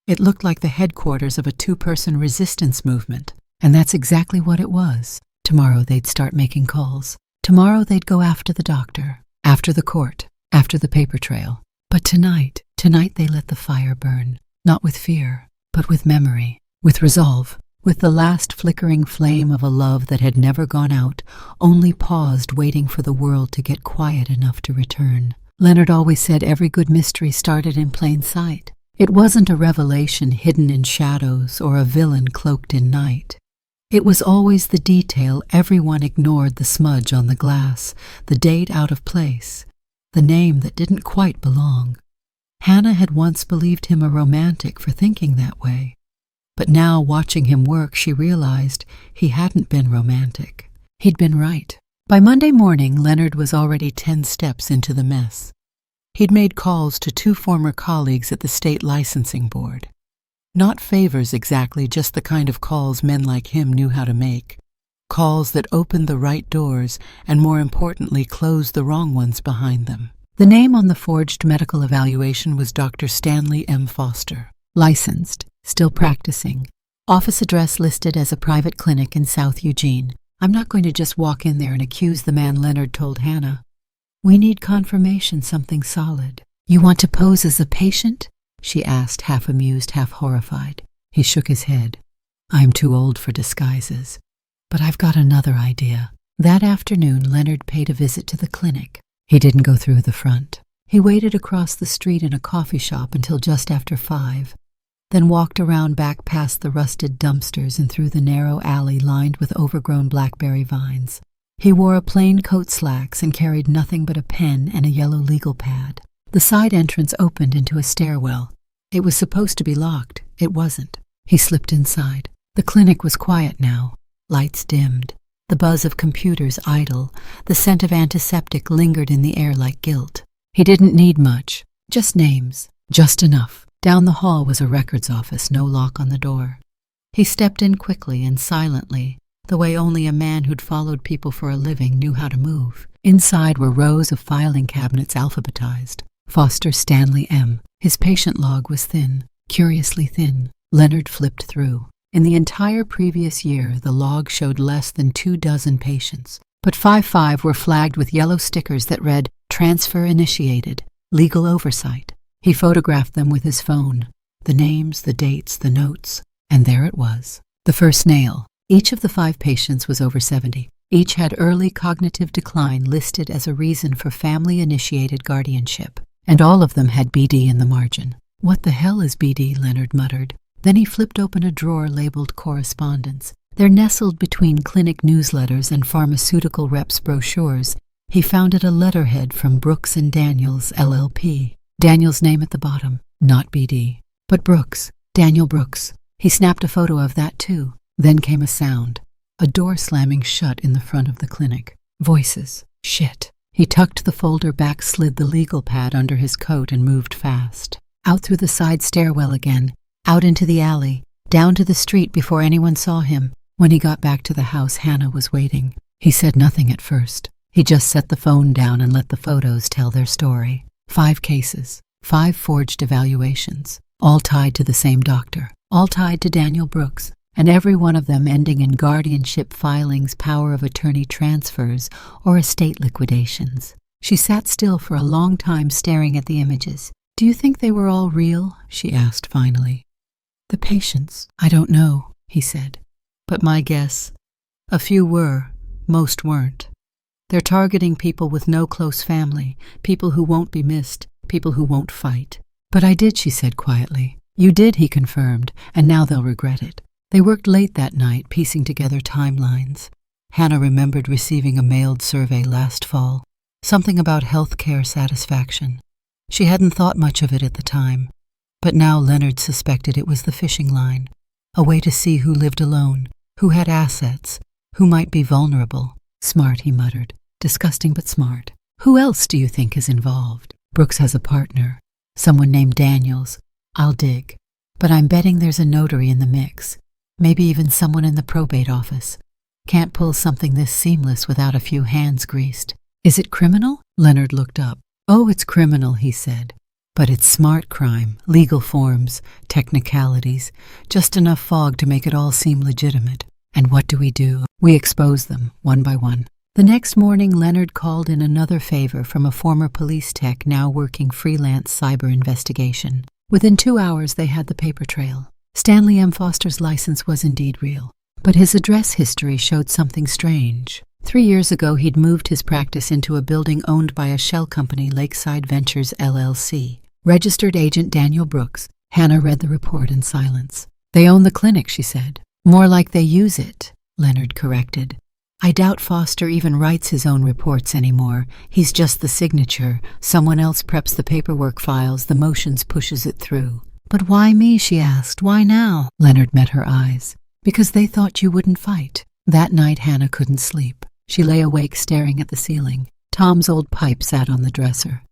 It looked like the headquarters of a two-person resistance movement, and that's exactly what it was. Tomorrow they'd start making calls. Tomorrow they'd go after the doctor, after the court, after the paper trail. But tonight they let the fire burn, not with fear, but with memory, with resolve, with the last flickering flame of a love that had never gone out, only paused, waiting for the world to get quiet enough to return. Leonard always said every good mystery started in plain sight. It wasn't a revelation hidden in shadows or a villain cloaked in night. It was always the detail everyone ignored, the smudge on the glass, the date out of place, the name that didn't quite belong. Hannah had once believed him a romantic for thinking that way. But now, watching him work, she realized he hadn't been romantic. He'd been right. By Monday morning, Leonard was already 10 steps into the mess. He'd made calls to 2 former colleagues at the state licensing board. Not favors exactly, just the kind of calls men like him knew how to make. Calls that opened the right doors and, more importantly, closed the wrong ones behind them. The name on the forged medical evaluation was Dr. Stanley M. Foster. Licensed, still practicing, Office address listed as a private clinic in South Eugene. I'm not going to just walk in there and accuse the man, Leonard told Hannah. We need confirmation, something solid. You want to pose as a patient? She asked, half amused, half horrified. He shook his head. I'm too old for disguises. But I've got another idea. That afternoon, Leonard paid a visit to the clinic. He didn't go through the front. He waited across the street in a coffee shop until just after 5, then walked around back past the rusted dumpsters and through the narrow alley lined with overgrown blackberry vines. He wore a plain coat slacks and carried nothing but a pen and a yellow legal pad. The side entrance opened into a stairwell. It was supposed to be locked. It wasn't. He slipped inside. The clinic was quiet now. Lights dimmed. The buzz of computers idle. The scent of antiseptic lingered in the air like guilt. He didn't need much. Just names. Just enough. Down the hall was a records office, no lock on the door. He stepped in quickly and silently, the way only a man who'd followed people for a living knew how to move. Inside were rows of filing cabinets alphabetized. Foster Stanley M. His patient log was thin, curiously thin. Leonard flipped through. In the entire previous year, the log showed less than 24 patients, but 5 were flagged with yellow stickers that read, Transfer initiated, legal oversight. He photographed them with his phone, the names, the dates, the notes, and there it was. The first nail. Each of the 5 patients was over 70. Each had early cognitive decline listed as a reason for family-initiated guardianship, and all of them had BD in the margin. What the hell is BD? Leonard muttered. Then he flipped open a drawer labeled Correspondence. There, nestled between clinic newsletters and pharmaceutical reps' brochures, he found it a letterhead from Brooks and Daniels, LLP. Daniel's name at the bottom, not BD, but Brooks, Daniel Brooks. He snapped a photo of that too. Then came a sound, a door slamming shut in the front of the clinic. Voices. Shit. He tucked the folder back, slid the legal pad under his coat, and moved fast. Out through the side stairwell again, out into the alley, down to the street before anyone saw him. When he got back to the house, Hannah was waiting. He said nothing at first. He just set the phone down and let the photos tell their story. 5 cases, 5 forged evaluations, all tied to the same doctor, all tied to Daniel Brooks, and every one of them ending in guardianship filings, power of attorney transfers, or estate liquidations. She sat still for a long time staring at the images. Do you think they were all real? She asked finally. The patients. I don't know, he said. But my guess. A few were, most weren't. They're targeting people with no close family, people who won't be missed, people who won't fight. But I did, she said quietly. You did, he confirmed, and now they'll regret it. They worked late that night, piecing together timelines. Hannah remembered receiving a mailed survey last fall, something about health care satisfaction. She hadn't thought much of it at the time, but now Leonard suspected it was the fishing line, a way to see who lived alone, who had assets, who might be vulnerable. Smart, he muttered. Disgusting but smart. Who else do you think is involved? Brooks has a partner, someone named Daniels. I'll dig. But I'm betting there's a notary in the mix. Maybe even someone in the probate office. Can't pull something this seamless without a few hands greased. Is it criminal? Leonard looked up. Oh, it's criminal, he said. But it's smart crime, legal forms, technicalities, just enough fog to make it all seem legitimate. And what do? We expose them, one by one. The next morning, Leonard called in another favor from a former police tech now working freelance cyber investigation. Within 2 hours, they had the paper trail. Stanley M. Foster's license was indeed real, but his address history showed something strange. 3 years ago, he'd moved his practice into a building owned by a shell company, Lakeside Ventures, LLC. Registered agent Daniel Brooks. Hannah read the report in silence. They own the clinic, she said. More like they use it, Leonard corrected. I doubt Foster even writes his own reports anymore. He's just the signature. Someone else preps the paperwork files, the motions pushes it through. But why me, she asked. Why now? Leonard met her eyes. Because they thought you wouldn't fight. That night Hannah couldn't sleep. She lay awake staring at the ceiling. Tom's old pipe sat on the dresser.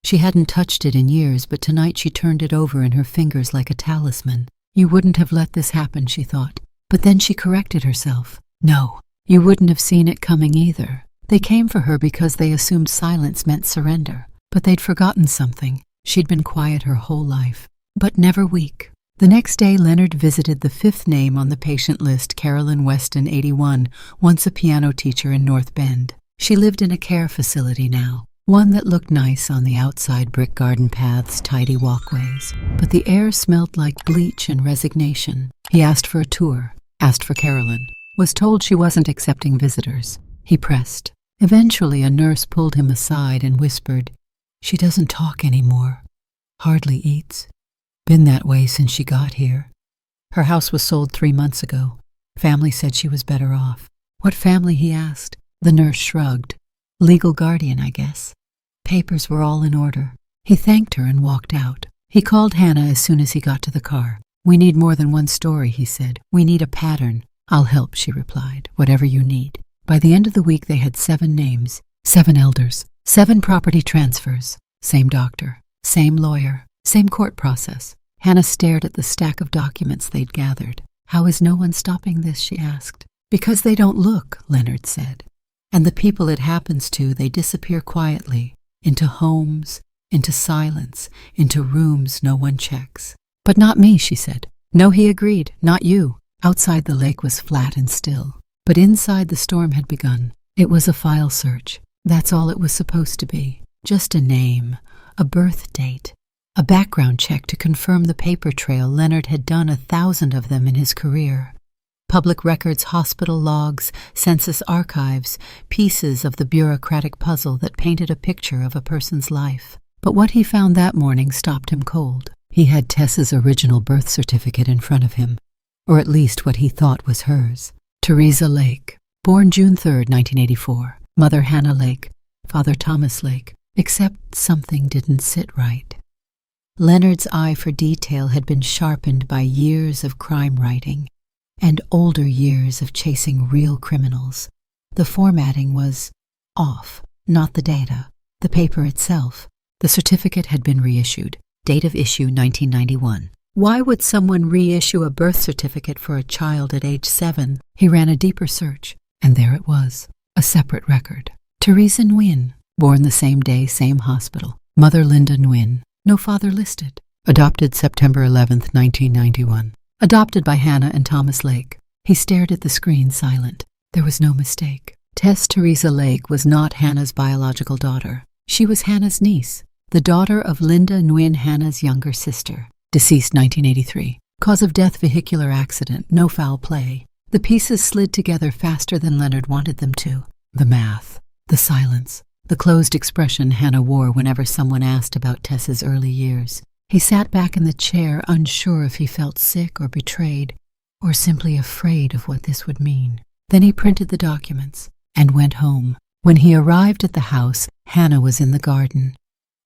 She hadn't touched it in years, but tonight she turned it over in her fingers like a talisman. You wouldn't have let this happen, she thought. But then she corrected herself. No. You wouldn't have seen it coming either. They came for her because they assumed silence meant surrender. But they'd forgotten something. She'd been quiet her whole life, but never weak. The next day, Leonard visited the fifth name on the patient list, Carolyn Weston, 81, once a piano teacher in North Bend. She lived in a care facility now, one that looked nice on the outside, brick garden paths, tidy walkways. But the air smelled like bleach and resignation. He asked for a tour, asked for Carolyn, was told she wasn't accepting visitors. He pressed. Eventually, a nurse pulled him aside and whispered, "She doesn't talk anymore, hardly eats. Been that way since she got here. Her house was sold 3 months ago. Family said she was better off." "What family?" he asked. The nurse shrugged. "Legal guardian, I guess." Papers were all in order. He thanked her and walked out. He called Hannah as soon as he got to the car. "We need more than one story," he said. "We need a pattern." "I'll help," she replied. "Whatever you need." By the end of the week, they had 7 names, 7 elders, 7 property transfers, same doctor, same lawyer, same court process. Hannah stared at the stack of documents they'd gathered. "How is no one stopping this?" she asked. "Because they don't look," Leonard said. "And the people it happens to, they disappear quietly, into homes, into silence, into rooms no one checks." "But not me," she said. "No," he agreed, "not you." Outside, the lake was flat and still. But inside, the storm had begun. It was a file search. That's all it was supposed to be. Just a name, a birth date, a background check to confirm the paper trail. Leonard had done 1,000 of them in his career. Public records, hospital logs, census archives, pieces of the bureaucratic puzzle that painted a picture of a person's life. But what he found that morning stopped him cold. He had Tess's original birth certificate in front of him, or at least what he thought was hers. Teresa Lake, born June 3, 1984. Mother Hannah Lake, Father Thomas Lake. Except something didn't sit right. Leonard's eye for detail had been sharpened by years of crime writing and older years of chasing real criminals. The formatting was off, not the data, the paper itself. The certificate had been reissued, date of issue 1991. Why would someone reissue a birth certificate for a child at age 7? He ran a deeper search, and there it was, a separate record. Teresa Nguyen, born the same day, same hospital. Mother Linda Nguyen, no father listed. Adopted September 11, 1991. Adopted by Hannah and Thomas Lake. He stared at the screen, silent. There was no mistake. Tess Teresa Lake was not Hannah's biological daughter. She was Hannah's niece, the daughter of Linda Nguyen, Hannah's younger sister. Deceased 1983. Cause of death, vehicular accident, no foul play. The pieces slid together faster than Leonard wanted them to. The math, the silence, the closed expression Hannah wore whenever someone asked about Tess's early years. He sat back in the chair, unsure if he felt sick or betrayed, or simply afraid of what this would mean. Then he printed the documents and went home. When he arrived at the house, Hannah was in the garden.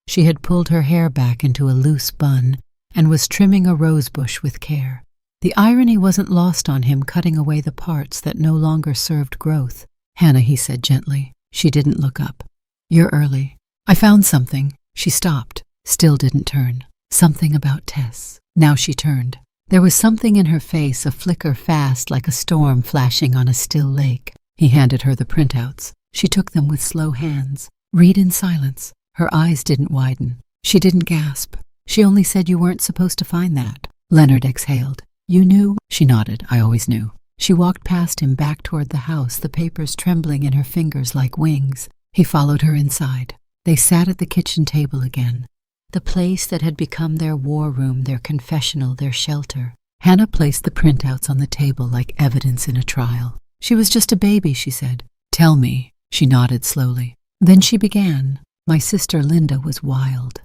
She had pulled her hair back into a loose bun and was trimming a rose bush with care. The irony wasn't lost on him, cutting away the parts that no longer served growth. "Hannah," he said gently. She didn't look up. "You're early. I found something." She stopped, still didn't turn. Something about Tess. Now she turned. There was something in her face, a flicker fast like a storm flashing on a still lake. He handed her the printouts. She took them with slow hands. "Read in silence." Her eyes didn't widen. She didn't gasp. She only said, "You weren't supposed to find that." Leonard exhaled. "You knew?" She nodded. "I always knew." She walked past him back toward the house, the papers trembling in her fingers like wings. He followed her inside. They sat at the kitchen table again, the place that had become their war room, their confessional, their shelter. Hannah placed the printouts on the table like evidence in a trial. "She was just a baby," she said. "Tell me." She nodded slowly. Then she began. "My sister Linda was wild.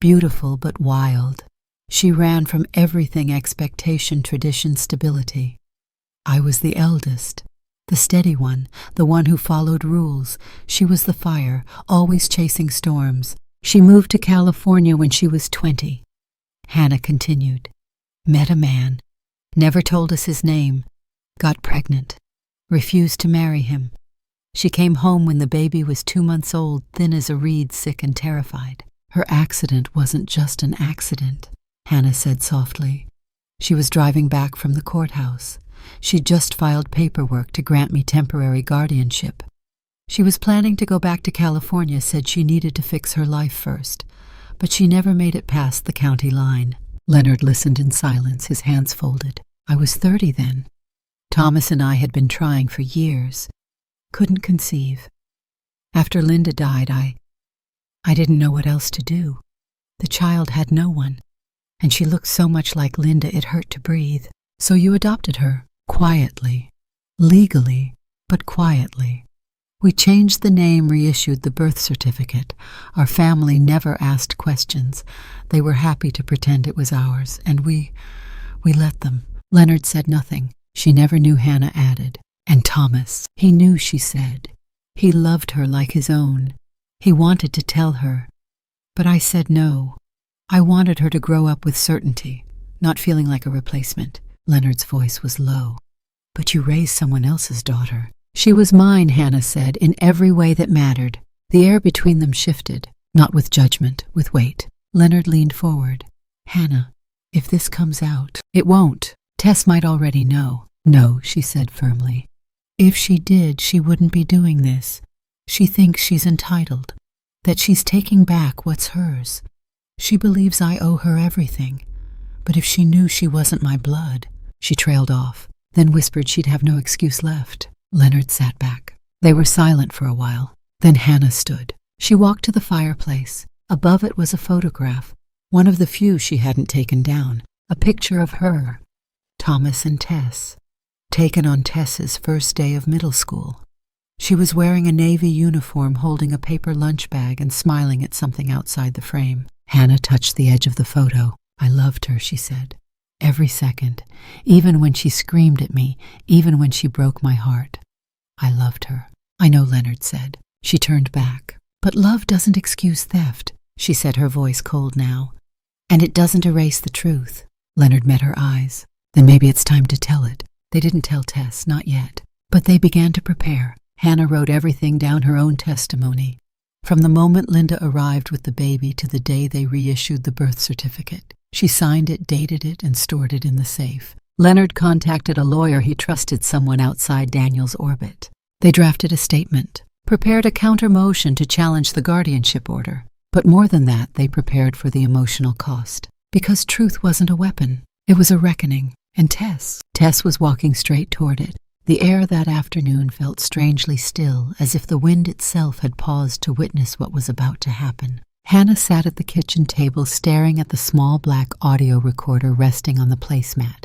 Beautiful but wild. She ran from everything: expectation, tradition, stability. I was the eldest, the steady one, the one who followed rules. She was the fire, always chasing storms. She moved to California when she was 20. Hannah continued. Met a man, never told us his name, got pregnant, refused to marry him. She came home when the baby was 2 months old, thin as a reed, sick and terrified. Her accident wasn't just an accident, Hannah said softly. She was driving back from the courthouse. She'd just filed paperwork to grant me temporary guardianship. She was planning to go back to California, said she needed to fix her life first, but she never made it past the county line. Leonard listened in silence, his hands folded. I was 30 then. Thomas and I had been trying for years. Couldn't conceive. After Linda died, I didn't know what else to do. The child had no one, and she looked so much like Linda it hurt to breathe. So you adopted her, quietly, legally, but quietly. We changed the name, reissued the birth certificate. Our family never asked questions. They were happy to pretend it was ours, and we let them. Leonard said nothing. She never knew, Hannah added. And Thomas, he knew, she said. He loved her like his own. He wanted to tell her. But I said no. I wanted her to grow up with certainty, not feeling like a replacement. Leonard's voice was low. But you raised someone else's daughter. She was mine, Hannah said, in every way that mattered. The air between them shifted, not with judgment, with weight. Leonard leaned forward. Hannah, if this comes out, it won't. Tess might already know. No, she said firmly. If she did, she wouldn't be doing this. She thinks she's entitled, that she's taking back what's hers. She believes I owe her everything. But if she knew she wasn't my blood, she trailed off, then whispered she'd have no excuse left. Leonard sat back. They were silent for a while. Then Hannah stood. She walked to the fireplace. Above it was a photograph, one of the few she hadn't taken down, a picture of her, Thomas and Tess, taken on Tess's first day of middle school. She was wearing a navy uniform, holding a paper lunch bag and smiling at something outside the frame. Hannah touched the edge of the photo. I loved her, she said. Every second, even when she screamed at me, even when she broke my heart. I loved her. I know, Leonard said. She turned back. But love doesn't excuse theft, she said, her voice cold now. And it doesn't erase the truth. Leonard met her eyes. Then maybe it's time to tell it. They didn't tell Tess, not yet. But they began to prepare. Hannah wrote everything down, her own testimony. From the moment Linda arrived with the baby to the day they reissued the birth certificate. She signed it, dated it, and stored it in the safe. Leonard contacted a lawyer he trusted, someone outside Daniel's orbit. They drafted a statement, prepared a counter-motion to challenge the guardianship order. But more than that, they prepared for the emotional cost. Because truth wasn't a weapon. It was a reckoning. And Tess was walking straight toward it. The air that afternoon felt strangely still, as if the wind itself had paused to witness what was about to happen. Hannah sat at the kitchen table, staring at the small black audio recorder resting on the placemat.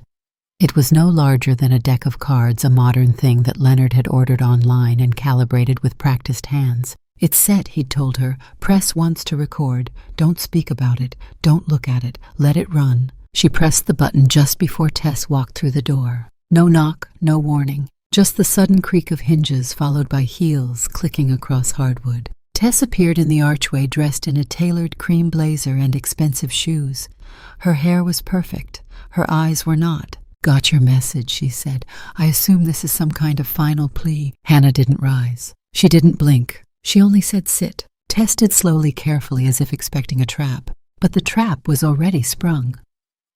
It was no larger than a deck of cards, a modern thing that Leonard had ordered online and calibrated with practiced hands. It's set, he'd told her. Press once to record. Don't speak about it. Don't look at it. Let it run. She pressed the button just before Tess walked through the door. No knock, no warning. Just the sudden creak of hinges followed by heels clicking across hardwood. Tess appeared in the archway dressed in a tailored cream blazer and expensive shoes. Her hair was perfect. Her eyes were not. Got your message, she said. I assume this is some kind of final plea. Hannah didn't rise. She didn't blink. She only said sit. Tested slowly, carefully, as if expecting a trap. But the trap was already sprung.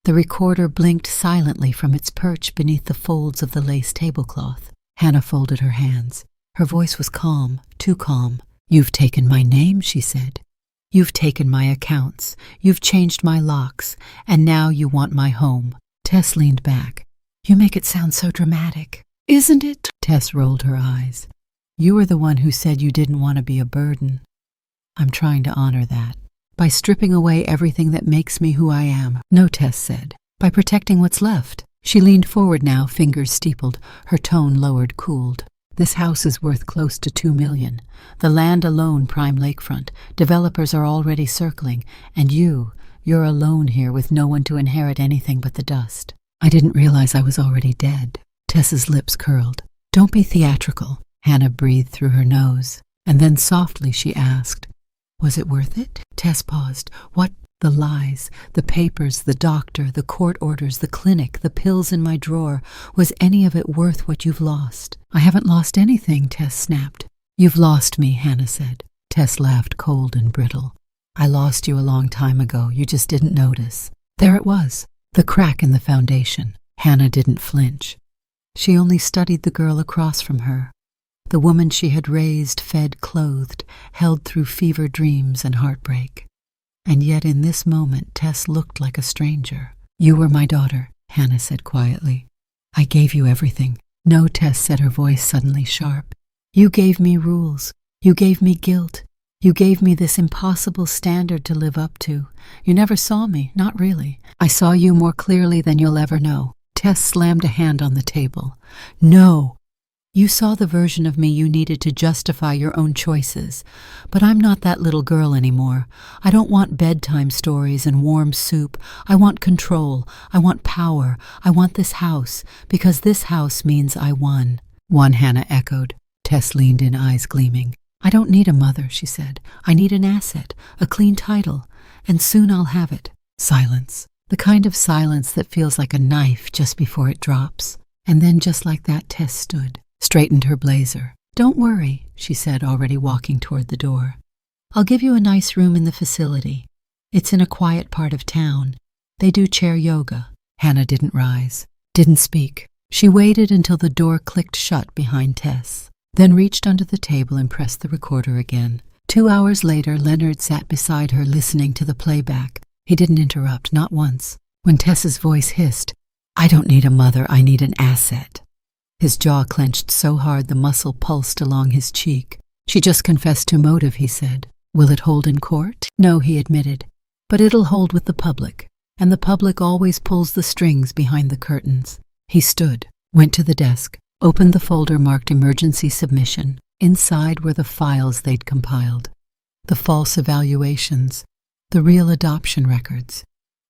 The recorder blinked silently from its perch beneath the folds of the lace tablecloth. Hannah folded her hands. Her voice was calm, too calm. You've taken my name, she said. You've taken my accounts. You've changed my locks. And now you want my home. Tess leaned back. You make it sound so dramatic. Isn't it? Tess rolled her eyes. You were the one who said you didn't want to be a burden. I'm trying to honor that. By stripping away everything that makes me who I am. No, Tess said. By protecting what's left. She leaned forward now, fingers steepled, her tone lowered, cooled. This house is worth close to $2 million. The land alone, prime lakefront. Developers are already circling. And you're alone here with no one to inherit anything but the dust. I didn't realize I was already dead. Tess's lips curled. Don't be theatrical. Hannah breathed through her nose. And then softly she asked, was it worth it? Tess paused. What? The lies, the papers, the doctor, the court orders, the clinic, the pills in my drawer. Was any of it worth what you've lost? I haven't lost anything, Tess snapped. You've lost me, Hannah said. Tess laughed, cold and brittle. I lost you a long time ago. You just didn't notice. There it was, the crack in the foundation. Hannah didn't flinch. She only studied the girl across from her. The woman she had raised, fed, clothed, held through fever dreams and heartbreak. And yet in this moment Tess looked like a stranger. You were my daughter, Hannah said quietly. I gave you everything. No, Tess said, her voice suddenly sharp. You gave me rules. You gave me guilt. You gave me this impossible standard to live up to. You never saw me, not really. I saw you more clearly than you'll ever know. Tess slammed a hand on the table. No! You saw the version of me you needed to justify your own choices. But I'm not that little girl anymore. I don't want bedtime stories and warm soup. I want control. I want power. I want this house, because this house means I won. Won, Hannah echoed. Tess leaned in, eyes gleaming. I don't need a mother, she said. I need an asset, a clean title, and soon I'll have it. Silence. The kind of silence that feels like a knife just before it drops. And then just like that, Tess stood, straightened her blazer. Don't worry, she said, already walking toward the door. I'll give you a nice room in the facility. It's in a quiet part of town. They do chair yoga. Hannah didn't rise, didn't speak. She waited until the door clicked shut behind Tess, then reached under the table and pressed the recorder again. 2 hours later, Leonard sat beside her listening to the playback. He didn't interrupt, not once. When Tess's voice hissed, I don't need a mother, I need an asset. His jaw clenched so hard the muscle pulsed along his cheek. She just confessed to motive, he said. Will it hold in court? No, he admitted. But it'll hold with the public, and the public always pulls the strings behind the curtains. He stood, went to the desk, opened the folder marked emergency submission. Inside were the files they'd compiled. The false evaluations, the real adoption records,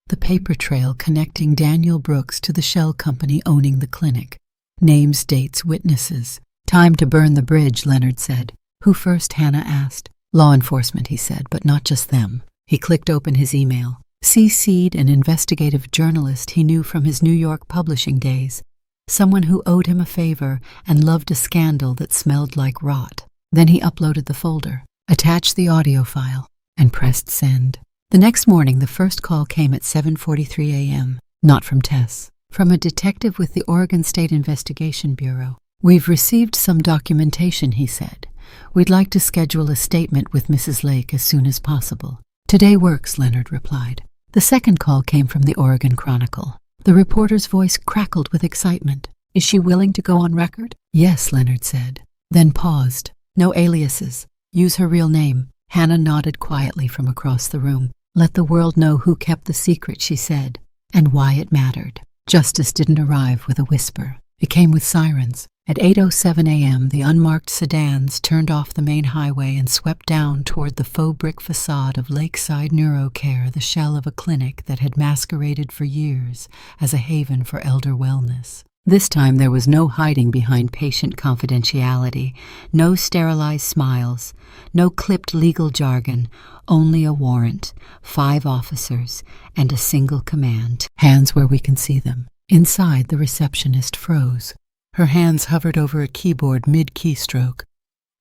the paper trail connecting Daniel Brooks to the shell company owning the clinic. Names, dates, witnesses. Time to burn the bridge, Leonard said. Who first? Hannah asked. Law enforcement, he said, but not just them. He clicked open his email. CC'd an investigative journalist he knew from his New York publishing days. Someone who owed him a favor and loved a scandal that smelled like rot. Then he uploaded the folder, attached the audio file, and pressed send. The next morning, the first call came at 7:43 a.m. Not from Tess. From a detective with the Oregon State Investigation Bureau. We've received some documentation, he said. We'd like to schedule a statement with Mrs. Lake as soon as possible. Today works, Leonard replied. The second call came from the Oregon Chronicle. The reporter's voice crackled with excitement. Is she willing to go on record? Yes, Leonard said. Then paused. No aliases. Use her real name. Hannah nodded quietly from across the room. Let the world know who kept the secret, she said, and why it mattered. Justice didn't arrive with a whisper. It came with sirens. At 8:07 a.m., the unmarked sedans turned off the main highway and swept down toward the faux brick facade of Lakeside NeuroCare, the shell of a clinic that had masqueraded for years as a haven for elder wellness. This time there was no hiding behind patient confidentiality, no sterilized smiles, no clipped legal jargon, only a warrant, 5 officers, and a single command. Hands where we can see them. Inside, the receptionist froze. Her hands hovered over a keyboard mid-keystroke.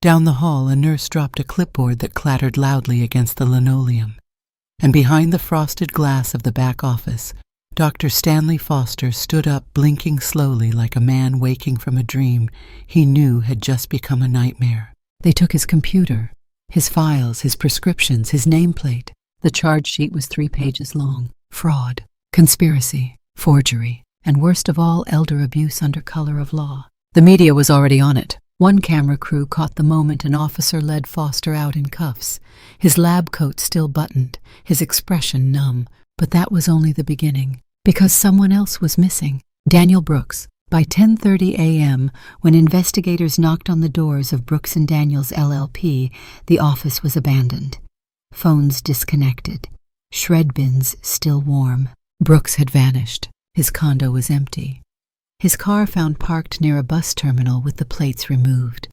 Down the hall, a nurse dropped a clipboard that clattered loudly against the linoleum. And behind the frosted glass of the back office, Dr. Stanley Foster stood up, blinking slowly like a man waking from a dream he knew had just become a nightmare. They took his computer, his files, his prescriptions, his nameplate. The charge sheet was 3 pages long. Fraud, conspiracy, forgery, and worst of all, elder abuse under color of law. The media was already on it. One camera crew caught the moment an officer led Foster out in cuffs, his lab coat still buttoned, his expression numb. But that was only the beginning, because someone else was missing. Daniel Brooks. By 10:30 a.m., when investigators knocked on the doors of Brooks & Daniels LLP, the office was abandoned. Phones disconnected. Shred bins still warm. Brooks had vanished. His condo was empty. His car found parked near a bus terminal with the plates removed.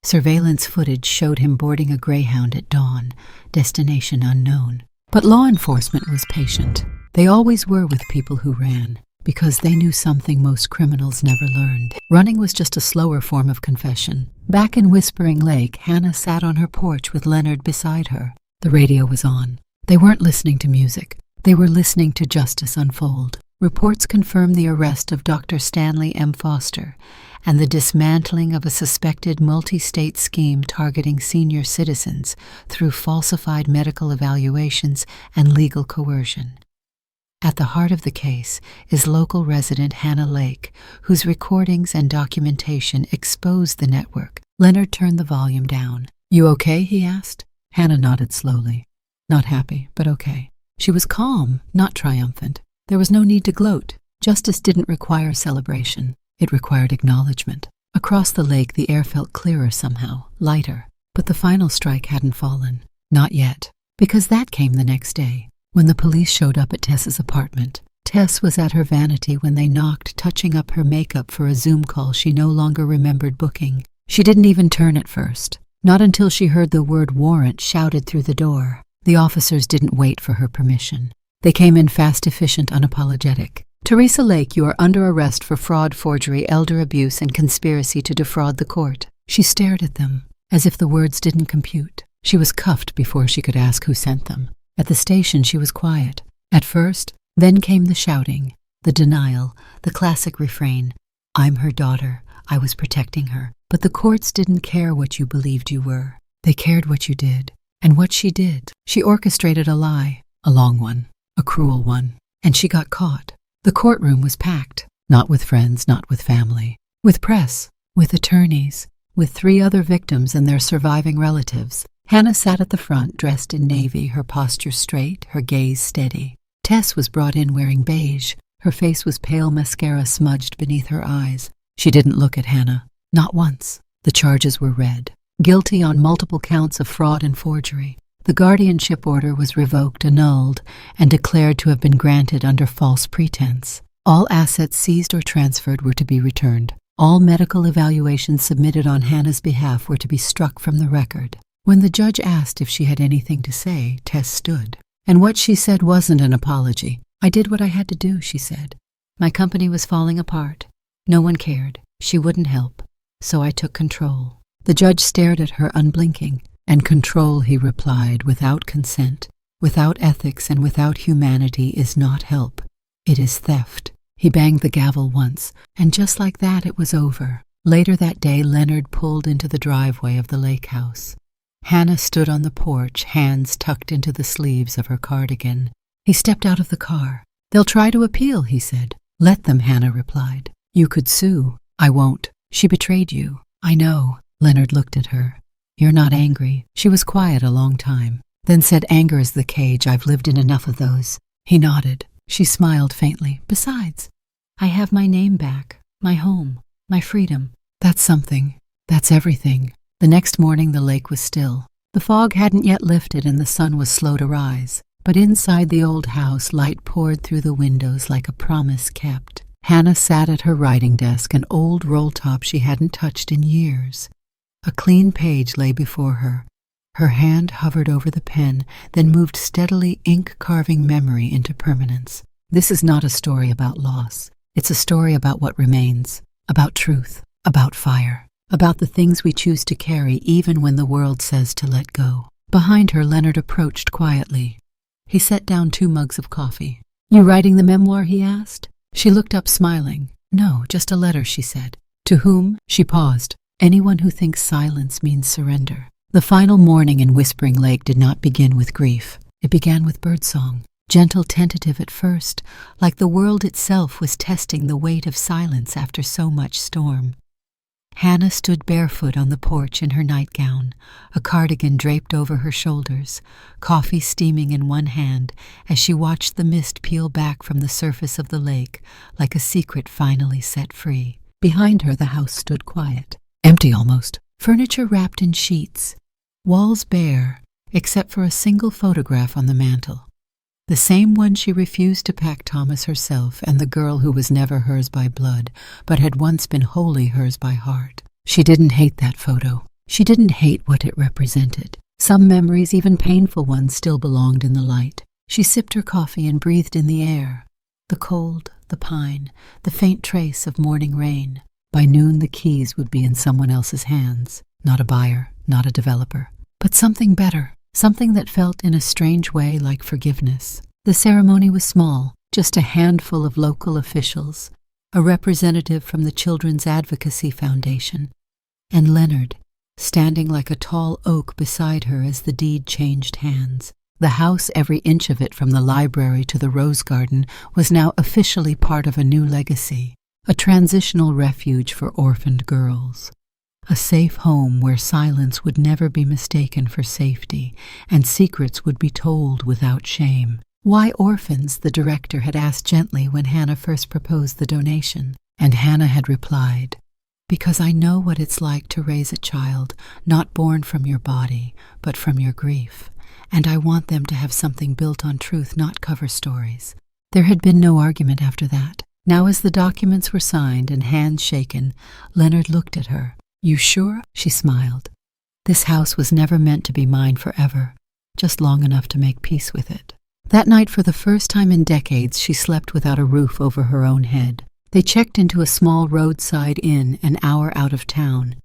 Surveillance footage showed him boarding a Greyhound at dawn, destination unknown. But law enforcement was patient. They always were with people who ran, because they knew something most criminals never learned. Running was just a slower form of confession. Back in Whispering Lake, Hannah sat on her porch with Leonard beside her. The radio was on. They weren't listening to music. They were listening to justice unfold. Reports confirmed the arrest of Dr. Stanley M. Foster and the dismantling of a suspected multi-state scheme targeting senior citizens through falsified medical evaluations and legal coercion. At the heart of the case is local resident Hannah Lake, whose recordings and documentation exposed the network. Leonard turned the volume down. "You okay?" he asked. Hannah nodded slowly. Not happy, but okay. She was calm, not triumphant. There was no need to gloat. Justice didn't require celebration. It required acknowledgement. Across the lake, the air felt clearer somehow, lighter. But the final strike hadn't fallen. Not yet. Because that came the next day, when the police showed up at Tess's apartment. Tess was at her vanity when they knocked, touching up her makeup for a Zoom call she no longer remembered booking. She didn't even turn at first. Not until she heard the word warrant shouted through the door. The officers didn't wait for her permission. They came in fast, efficient, unapologetic. "Teresa Lake, you are under arrest for fraud, forgery, elder abuse, and conspiracy to defraud the court." She stared at them, as if the words didn't compute. She was cuffed before she could ask who sent them. At the station, she was quiet. At first, then came the shouting, the denial, the classic refrain, "I'm her daughter. I was protecting her." But the courts didn't care what you believed you were. They cared what you did. And what she did. She orchestrated a lie, a long one, a cruel one, and she got caught. The courtroom was packed, not with friends, not with family, with press, with attorneys, with 3 other victims and their surviving relatives. Hannah sat at the front, dressed in navy, her posture straight, her gaze steady. Tess was brought in wearing beige. Her face was pale mascara smudged beneath her eyes. She didn't look at Hannah, not once. The charges were read. Guilty on multiple counts of fraud and forgery. The guardianship order was revoked, annulled, and declared to have been granted under false pretense. All assets seized or transferred were to be returned. All medical evaluations submitted on Hannah's behalf were to be struck from the record. When the judge asked if she had anything to say, Tess stood. And what she said wasn't an apology. "I did what I had to do," she said. "My company was falling apart. No one cared. She wouldn't help. So I took control." The judge stared at her unblinking. "And control," he replied, "without consent, without ethics, and without humanity is not help. It is theft." He banged the gavel once, and just like that it was over. Later that day, Leonard pulled into the driveway of the lake house. Hannah stood on the porch, hands tucked into the sleeves of her cardigan. He stepped out of the car. "They'll try to appeal," he said. "Let them," Hannah replied. "You could sue." "I won't. She betrayed you." "I know." Leonard looked at her. "You're not angry." She was quiet a long time, then said, "Anger is the cage. I've lived in enough of those." He nodded. She smiled faintly. "Besides, I have my name back, my home, my freedom. That's something. That's everything." The next morning the lake was still. The fog hadn't yet lifted and the sun was slow to rise. But inside the old house, light poured through the windows like a promise kept. Hannah sat at her writing desk, an old roll top she hadn't touched in years. A clean page lay before her. Her hand hovered over the pen, then moved steadily, ink-carving memory into permanence. This is not a story about loss. It's a story about what remains, about truth, about fire, about the things we choose to carry even when the world says to let go. Behind her, Leonard approached quietly. He set down 2 mugs of coffee. "You writing the memoir?" he asked. She looked up, smiling. "No, just a letter," she said. "To whom?" She paused. "Anyone who thinks silence means surrender." The final morning in Whispering Lake did not begin with grief. It began with birdsong, gentle, tentative at first, like the world itself was testing the weight of silence after so much storm. Hannah stood barefoot on the porch in her nightgown, a cardigan draped over her shoulders, coffee steaming in one hand as she watched the mist peel back from the surface of the lake like a secret finally set free. Behind her, the house stood quiet. Empty almost. Furniture wrapped in sheets. Walls bare, except for a single photograph on the mantel. The same one she refused to pack Thomas herself and the girl who was never hers by blood, but had once been wholly hers by heart. She didn't hate that photo. She didn't hate what it represented. Some memories, even painful ones, still belonged in the light. She sipped her coffee and breathed in the air. The cold, the pine, the faint trace of morning rain. By noon, the keys would be in someone else's hands. Not a buyer, not a developer, but something better, something that felt in a strange way like forgiveness. The ceremony was small, just a handful of local officials, a representative from the Children's Advocacy Foundation, and Leonard, standing like a tall oak beside her as the deed changed hands. The house, every inch of it from the library to the rose garden, was now officially part of a new legacy, a transitional refuge for orphaned girls. A safe home where silence would never be mistaken for safety, and secrets would be told without shame. "Why orphans?" the director had asked gently when Hannah first proposed the donation, and Hannah had replied, "Because I know what it's like to raise a child not born from your body, but from your grief, and I want them to have something built on truth, not cover stories." There had been no argument after that. Now as the documents were signed and hands shaken, Leonard looked at her. "You sure?" She smiled. "This house was never meant to be mine forever, just long enough to make peace with it." That night, for the first time in decades, she slept without a roof over her own head. They checked into a small roadside inn an hour out of town.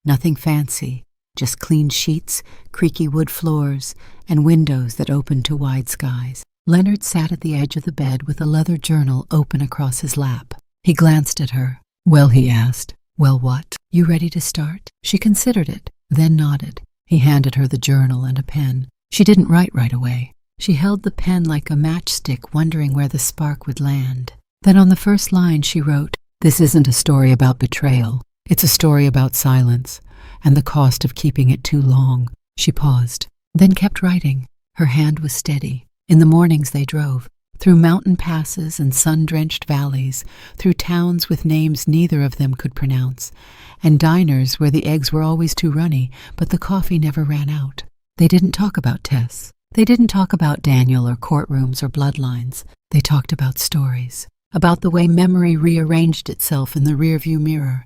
Nothing fancy, just clean sheets, creaky wood floors, and windows that opened to wide skies. Leonard sat at the edge of the bed with a leather journal open across his lap. He glanced at her. "Well," he asked. "Well, what? You ready to start?" She considered it, then nodded. He handed her the journal and a pen. She didn't write right away. She held the pen like a matchstick, wondering where the spark would land. Then on the first line she wrote, "This isn't a story about betrayal. It's a story about silence, and the cost of keeping it too long." She paused, then kept writing. Her hand was steady. In the mornings they drove, through mountain passes and sun-drenched valleys, through towns with names neither of them could pronounce, and diners where the eggs were always too runny, but the coffee never ran out. They didn't talk about Tess. They didn't talk about Daniel or courtrooms or bloodlines. They talked about stories, about the way memory rearranged itself in the rearview mirror,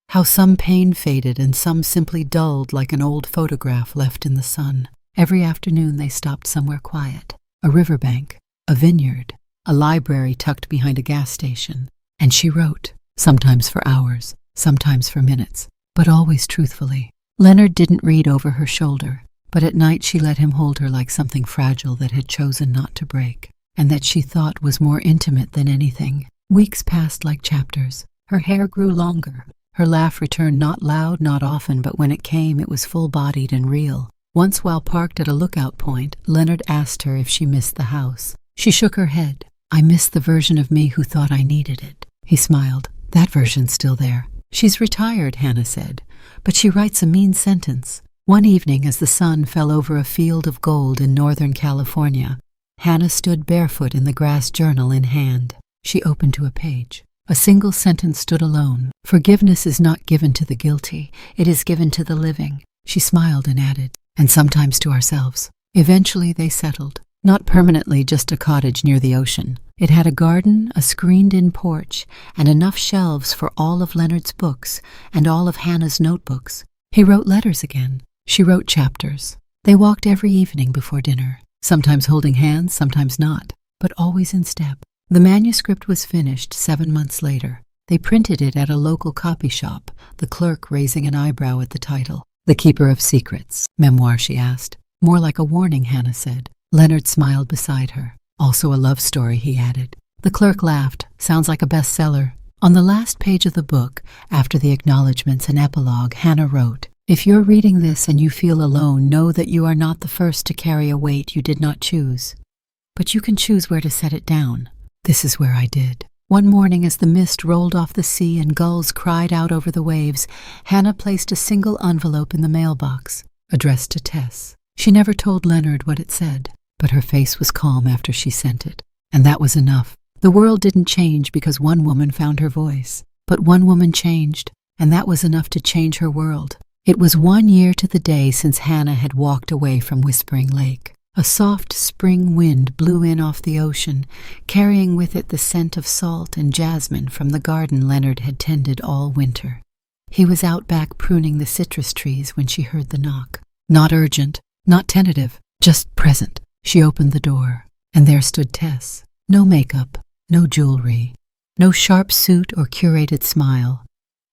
how some pain faded and some simply dulled like an old photograph left in the sun. Every afternoon they stopped somewhere quiet, a riverbank, a vineyard, a library tucked behind a gas station, and she wrote, sometimes for hours, sometimes for minutes, but always truthfully. Leonard didn't read over her shoulder, but at night she let him hold her like something fragile that had chosen not to break, and that she thought was more intimate than anything. Weeks passed like chapters. Her hair grew longer. Her laugh returned, not loud, not often, but when it came, it was full-bodied and real. Once, while parked at a lookout point, Leonard asked her if she missed the house. She shook her head. "I missed the version of me who thought I needed it." He smiled. "That version's still there." "She's retired," Hannah said, "but she writes a mean sentence." One evening, as the sun fell over a field of gold in Northern California, Hannah stood barefoot in the grass, journal in hand. She opened to a page. A single sentence stood alone. "Forgiveness is not given to the guilty. It is given to the living." She smiled and added, "And sometimes to ourselves." Eventually they settled. Not permanently, just a cottage near the ocean. It had a garden, a screened-in porch, and enough shelves for all of Leonard's books and all of Hannah's notebooks. He wrote letters again. She wrote chapters. They walked every evening before dinner, sometimes holding hands, sometimes not, but always in step. The manuscript was finished 7 months later. They printed it at a local copy shop, the clerk raising an eyebrow at the title. "The Keeper of Secrets." "Memoir?" she asked. "More like a warning," Hannah said. Leonard smiled beside her. "Also a love story," he added. The clerk laughed. "Sounds like a bestseller." On the last page of the book, after the acknowledgments and epilogue, Hannah wrote, "If you're reading this and you feel alone, know that you are not the first to carry a weight you did not choose. But you can choose where to set it down. This is where I did." One morning, as the mist rolled off the sea and gulls cried out over the waves, Hannah placed a single envelope in the mailbox, addressed to Tess. She never told Leonard what it said, but her face was calm after she sent it. And that was enough. The world didn't change because one woman found her voice, but one woman changed, and that was enough to change her world. It was 1 year to the day since Hannah had walked away from Whispering Lake. A soft spring wind blew in off the ocean, carrying with it the scent of salt and jasmine from the garden Leonard had tended all winter. He was out back pruning the citrus trees when she heard the knock. Not urgent, not tentative, just present. She opened the door, and there stood Tess. No makeup, no jewelry, no sharp suit or curated smile.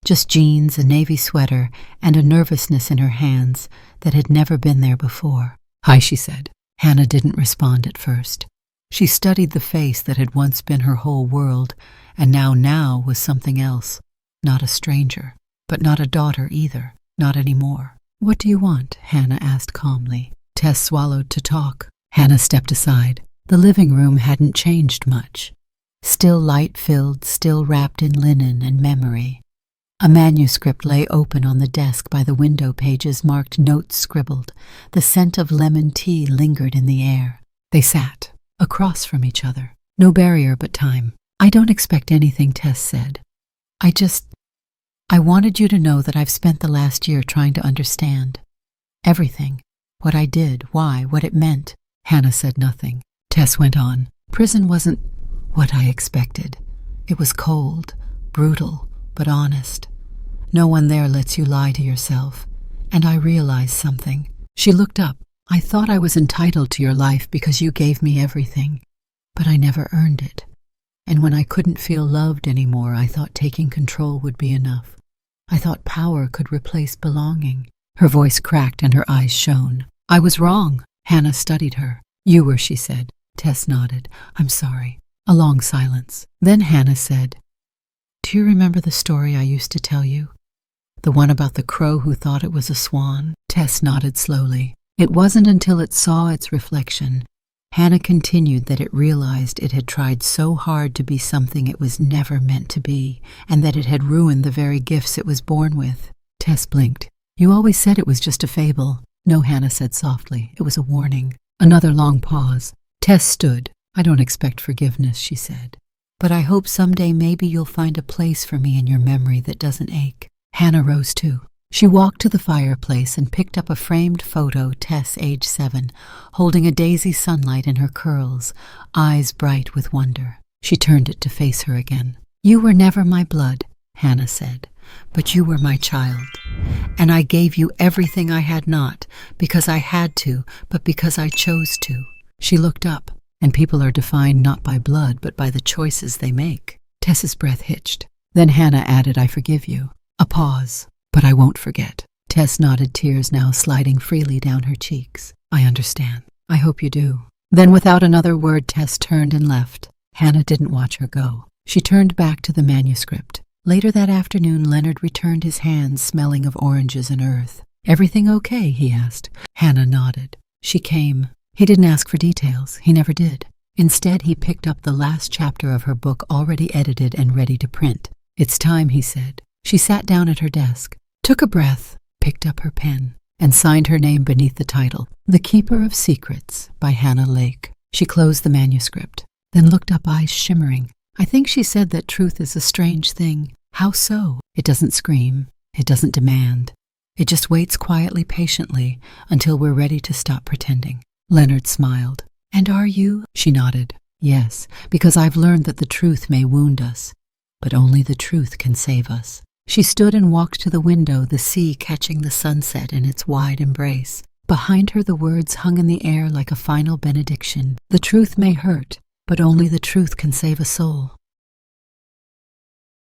Just jeans, a navy sweater, and a nervousness in her hands that had never been there before. "Hi," she said. Hannah didn't respond at first. She studied the face that had once been her whole world, and now was something else. Not a stranger, but not a daughter either, not anymore. "What do you want?" Hannah asked calmly. Tess swallowed to talk. Hannah stepped aside. The living room hadn't changed much. Still light-filled, still wrapped in linen and memory. A manuscript lay open on the desk by the window pages marked notes scribbled. The scent of lemon tea lingered in the air. They sat, across from each other. No barrier but time. "I don't expect anything," Tess said. I wanted you to know that I've spent the last year trying to understand. Everything. What I did, why, what it meant." Hannah said nothing. Tess went on. "Prison wasn't what I expected. It was cold, brutal, but honest. No one there lets you lie to yourself. And I realized something." She looked up. "I thought I was entitled to your life because you gave me everything. But I never earned it. And when I couldn't feel loved anymore, I thought taking control would be enough. I thought power could replace belonging." Her voice cracked and her eyes shone. "I was wrong." Hannah studied her. "You were," she said. Tess nodded. "I'm sorry." A long silence. Then Hannah said, "Do you remember the story I used to tell you? The one about the crow who thought it was a swan?" Tess nodded slowly. "It wasn't until it saw its reflection." Hannah continued that it realized it had tried so hard to be something it was never meant to be, and that it had ruined the very gifts it was born with. Tess blinked. "You always said it was just a fable." "No," Hannah said softly. "It was a warning." Another long pause. Tess stood. "I don't expect forgiveness," she said. "But I hope someday maybe you'll find a place for me in your memory that doesn't ache." Hannah rose too. She walked to the fireplace and picked up a framed photo, Tess, age 7, holding a daisy sunlight in her curls, eyes bright with wonder. She turned it to face her again. "You were never my blood," Hannah said, "but you were my child. And I gave you everything I had not, because I had to, but because I chose to." She looked up. "And people are defined not by blood, but by the choices they make." Tess's breath hitched. Then Hannah added, "I forgive you." A pause. "But I won't forget." Tess nodded, tears now sliding freely down her cheeks. "I understand. I hope you do." Then without another word, Tess turned and left. Hannah didn't watch her go. She turned back to the manuscript. Later that afternoon, Leonard returned his hands smelling of oranges and earth. "Everything okay?" he asked. Hannah nodded. "She came." He didn't ask for details. He never did. Instead, he picked up the last chapter of her book already edited and ready to print. "It's time," he said. She sat down at her desk, took a breath, picked up her pen, and signed her name beneath the title, The Keeper of Secrets by Hannah Lake. She closed the manuscript, then looked up, eyes shimmering. "I think she said that truth is a strange thing." "How so?" "It doesn't scream. It doesn't demand. It just waits quietly, patiently, until we're ready to stop pretending." Leonard smiled. "And are you?" She nodded. "Yes, because I've learned that the truth may wound us, but only the truth can save us." She stood and walked to the window, the sea catching the sunset in its wide embrace. Behind her the words hung in the air like a final benediction. "The truth may hurt, but only the truth can save a soul."